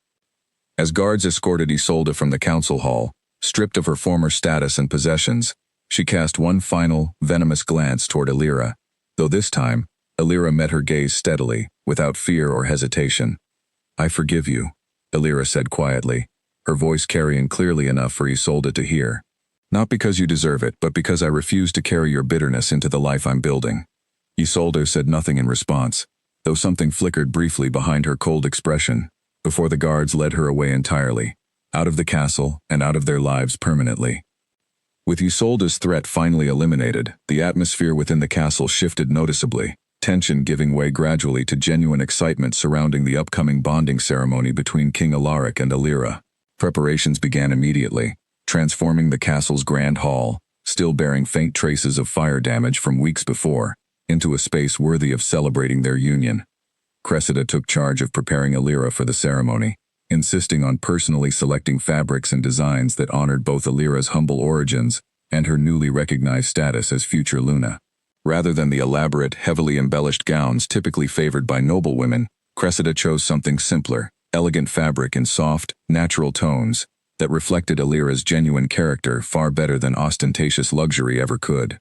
As guards escorted Isolde from the council hall, stripped of her former status and possessions, she cast one final, venomous glance toward Illyra, though this time, Illyra met her gaze steadily, without fear or hesitation. "I forgive you," Illyra said quietly, her voice carrying clearly enough for Isolde to hear. "Not because you deserve it, but because I refuse to carry your bitterness into the life I'm building." Isolde said nothing in response, though something flickered briefly behind her cold expression, before the guards led her away entirely, out of the castle and out of their lives permanently. With Isolde's threat finally eliminated, the atmosphere within the castle shifted noticeably, tension giving way gradually to genuine excitement surrounding the upcoming bonding ceremony between King Alaric and Alira. Preparations began immediately, transforming the castle's grand hall, still bearing faint traces of fire damage from weeks before, into a space worthy of celebrating their union. Cressida took charge of preparing Alira for the ceremony, insisting on personally selecting fabrics and designs that honored both Alira's humble origins and her newly recognized status as future Luna. Rather than the elaborate, heavily embellished gowns typically favored by noblewomen, Cressida chose something simpler, elegant fabric in soft, natural tones that reflected Alira's genuine character far better than ostentatious luxury ever could.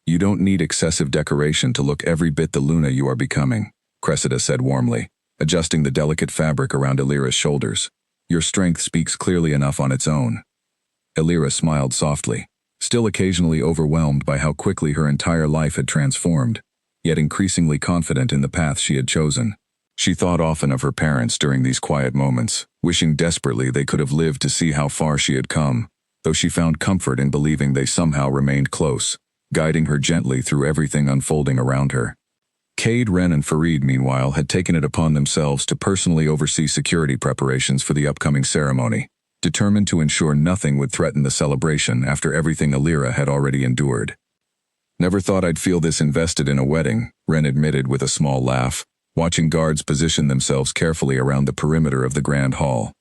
"You don't need excessive decoration to look every bit the Luna you are becoming," Cressida said warmly, adjusting the delicate fabric around Alira's shoulders. "Your strength speaks clearly enough on its own." Alira smiled softly, still occasionally overwhelmed by how quickly her entire life had transformed, yet increasingly confident in the path she had chosen. She thought often of her parents during these quiet moments, wishing desperately they could have lived to see how far she had come, though she found comfort in believing they somehow remained close, guiding her gently through everything unfolding around her. Cade, Ren, and Farid, meanwhile, had taken it upon themselves to personally oversee security preparations for the upcoming ceremony, determined to ensure nothing would threaten the celebration after everything Alira had already endured. "Never thought I'd feel this invested in a wedding," Ren admitted with a small laugh, watching guards position themselves carefully around the perimeter of the grand hall.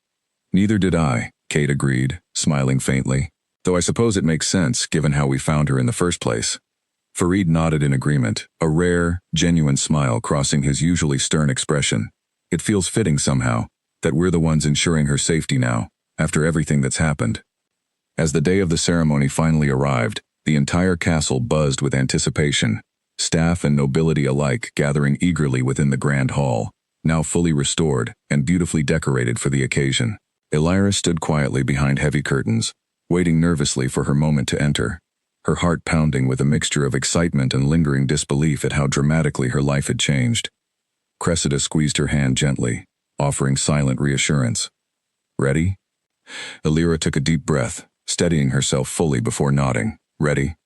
"Neither did I," Cade agreed, smiling faintly, "though I suppose it makes sense given how we found her in the first place." Farid nodded in agreement, a rare, genuine smile crossing his usually stern expression. "It feels fitting somehow, that we're the ones ensuring her safety now, after everything that's happened." As the day of the ceremony finally arrived, the entire castle buzzed with anticipation, staff and nobility alike gathering eagerly within the grand hall, now fully restored and beautifully decorated for the occasion. Alira stood quietly behind heavy curtains, waiting nervously for her moment to enter, her heart pounding with a mixture of excitement and lingering disbelief at how dramatically her life had changed. Cressida squeezed her hand gently, offering silent reassurance. "Ready?" Alira took a deep breath, steadying herself fully before nodding. "Ready?"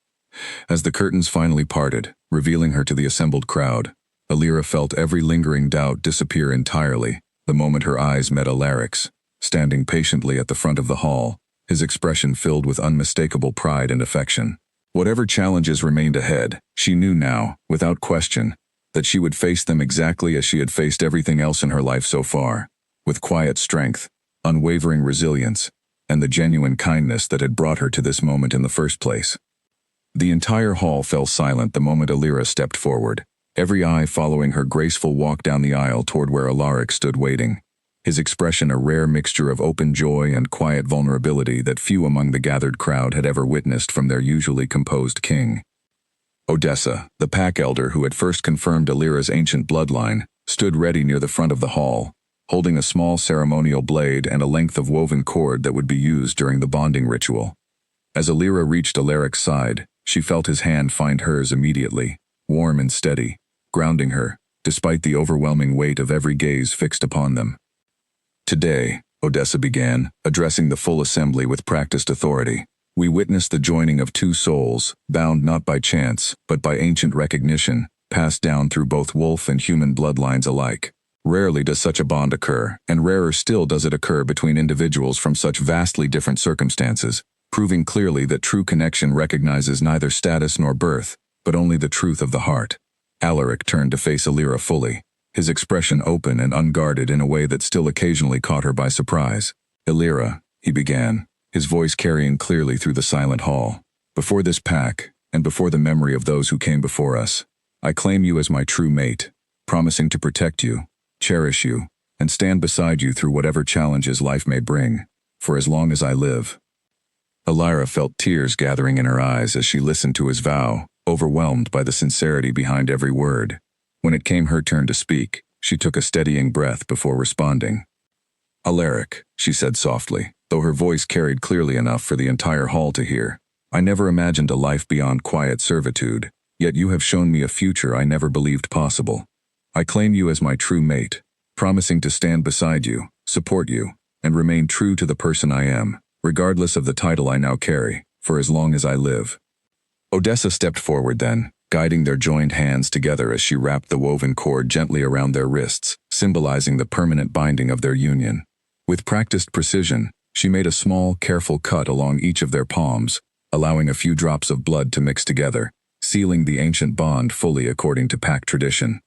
As the curtains finally parted, revealing her to the assembled crowd, Alira felt every lingering doubt disappear entirely the moment her eyes met Alaric's, standing patiently at the front of the hall, his expression filled with unmistakable pride and affection. Whatever challenges remained ahead, she knew now, without question, that she would face them exactly as she had faced everything else in her life so far, with quiet strength, unwavering resilience, and the genuine kindness that had brought her to this moment in the first place. The entire hall fell silent the moment Alira stepped forward, every eye following her graceful walk down the aisle toward where Alaric stood waiting, his expression a rare mixture of open joy and quiet vulnerability that few among the gathered crowd had ever witnessed from their usually composed king. Odessa, the pack elder who had first confirmed Alira's ancient bloodline, stood ready near the front of the hall, holding a small ceremonial blade and a length of woven cord that would be used during the bonding ritual. As Alira reached Alaric's side, she felt his hand find hers immediately, warm and steady, grounding her, despite the overwhelming weight of every gaze fixed upon them. "Today," Odessa began, addressing the full assembly with practiced authority, "we witness the joining of two souls, bound not by chance, but by ancient recognition, passed down through both wolf and human bloodlines alike. Rarely does such a bond occur, and rarer still does it occur between individuals from such vastly different circumstances, proving clearly that true connection recognizes neither status nor birth, but only the truth of the heart." Alaric turned to face Alira fully, his expression open and unguarded in a way that still occasionally caught her by surprise. "Alira," he began, his voice carrying clearly through the silent hall, "before this pack, and before the memory of those who came before us, I claim you as my true mate, promising to protect you, cherish you, and stand beside you through whatever challenges life may bring, for as long as I live." Alira felt tears gathering in her eyes as she listened to his vow, overwhelmed by the sincerity behind every word. When it came her turn to speak, she took a steadying breath before responding. "Alaric," she said softly, though her voice carried clearly enough for the entire hall to hear, "I never imagined a life beyond quiet servitude, Yet you have shown me a future I never believed possible. I claim you as my true mate, promising to stand beside you, support you, and remain true to the person I am, regardless of the title I now carry, for as long as I live." Odessa stepped forward then, guiding their joined hands together as she wrapped the woven cord gently around their wrists, symbolizing the permanent binding of their union. With practiced precision, she made a small, careful cut along each of their palms, allowing a few drops of blood to mix together, sealing the ancient bond fully according to pack tradition.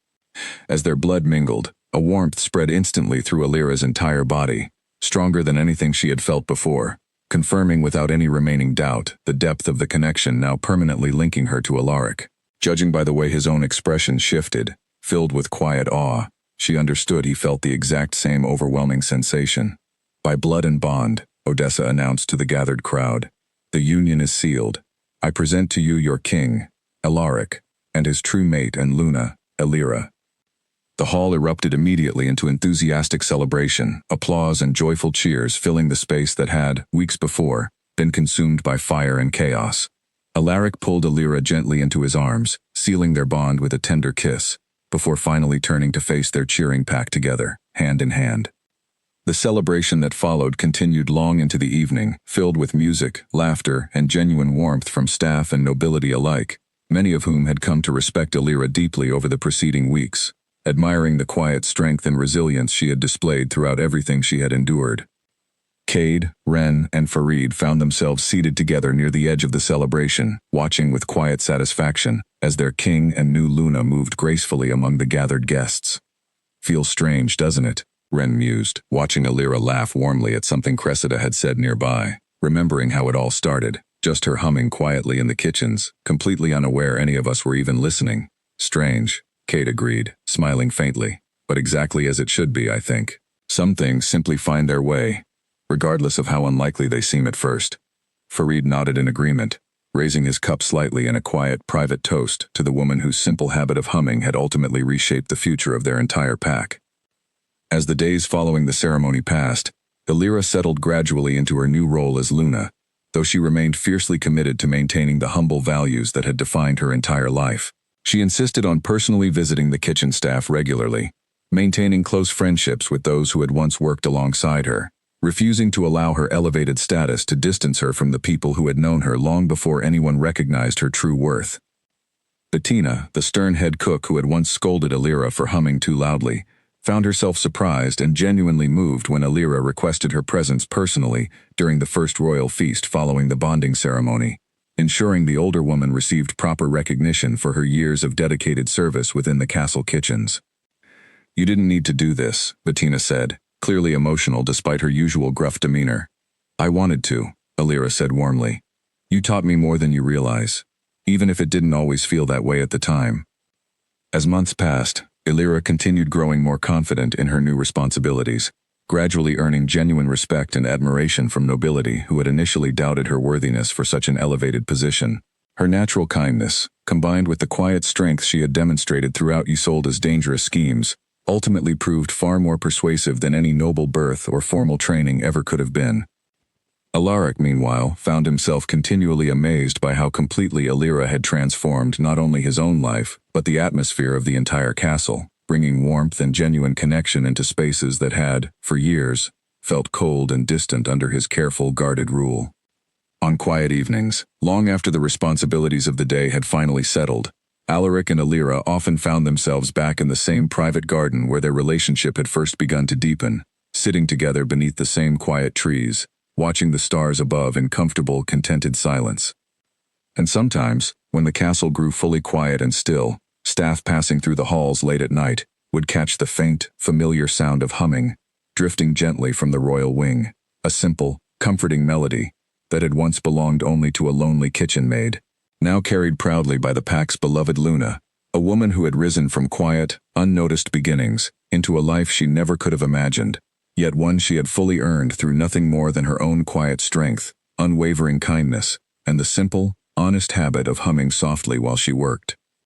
As their blood mingled, a warmth spread instantly through Alira's entire body, stronger than anything she had felt before, confirming without any remaining doubt the depth of the connection now permanently linking her to Alaric. Judging by the way his own expression shifted, filled with quiet awe, she understood he felt the exact same overwhelming sensation. "By blood and bond," Odessa announced to the gathered crowd, "the union is sealed. I present to you your king, Alaric, and his true mate and Luna, Alira." The hall erupted immediately into enthusiastic celebration, applause and joyful cheers filling the space that had, weeks before, been consumed by fire and chaos. Alaric pulled Alira gently into his arms, sealing their bond with a tender kiss, before finally turning to face their cheering pack together, hand in hand. The celebration that followed continued long into the evening, filled with music, laughter, and genuine warmth from staff and nobility alike, many of whom had come to respect Alira deeply over the preceding weeks, admiring the quiet strength and resilience she had displayed throughout everything she had endured. Cade, Ren, and Farid found themselves seated together near the edge of the celebration, watching with quiet satisfaction as their king and new Luna moved gracefully among the gathered guests. "Feels strange, doesn't it?" Ren mused, watching Alira laugh warmly at something Cressida had said nearby, remembering how it all started, just her humming quietly in the kitchens, completely unaware any of us were even listening. "Strange," Cade agreed, smiling faintly, "but exactly as it should be, I think. Some things simply find their way, regardless of how unlikely they seem at first." Farid nodded in agreement, raising his cup slightly in a quiet, private toast to the woman whose simple habit of humming had ultimately reshaped the future of their entire pack. As the days following the ceremony passed, Alira settled gradually into her new role as Luna, though she remained fiercely committed to maintaining the humble values that had defined her entire life. She insisted on personally visiting the kitchen staff regularly, maintaining close friendships with those who had once worked alongside her, refusing to allow her elevated status to distance her from the people who had known her long before anyone recognized her true worth. Bettina, the stern head cook who had once scolded Alira for humming too loudly, found herself surprised and genuinely moved when Alira requested her presence personally during the first royal feast following the bonding ceremony, ensuring the older woman received proper recognition for her years of dedicated service within the castle kitchens. "You didn't need to do this," Bettina said, clearly emotional despite her usual gruff demeanor. "I wanted to," Alira said warmly. "You taught me more than you realize, even if it didn't always feel that way at the time." As months passed, Alira continued growing more confident in her new responsibilities, gradually earning genuine respect and admiration from nobility who had initially doubted her worthiness for such an elevated position. Her natural kindness, combined with the quiet strength she had demonstrated throughout Isolde's dangerous schemes, ultimately proved far more persuasive than any noble birth or formal training ever could have been. Alaric, meanwhile, found himself continually amazed by how completely Alira had transformed not only his own life, but the atmosphere of the entire castle, bringing warmth and genuine connection into spaces that had, for years, felt cold and distant under his careful, guarded rule. On quiet evenings, long after the responsibilities of the day had finally settled, Alaric and Alira often found themselves back in the same private garden where their relationship had first begun to deepen, sitting together beneath the same quiet trees, watching the stars above in comfortable, contented silence. And sometimes, when the castle grew fully quiet and still, staff passing through the halls late at night would catch the faint, familiar sound of humming, drifting gently from the royal wing, a simple, comforting melody that had once belonged only to a lonely kitchen maid, now carried proudly by the pack's beloved Luna, a woman who had risen from quiet, unnoticed beginnings into a life she never could have imagined, yet one she had fully earned through nothing more than her own quiet strength, unwavering kindness, and the simple, honest habit of humming softly while she worked.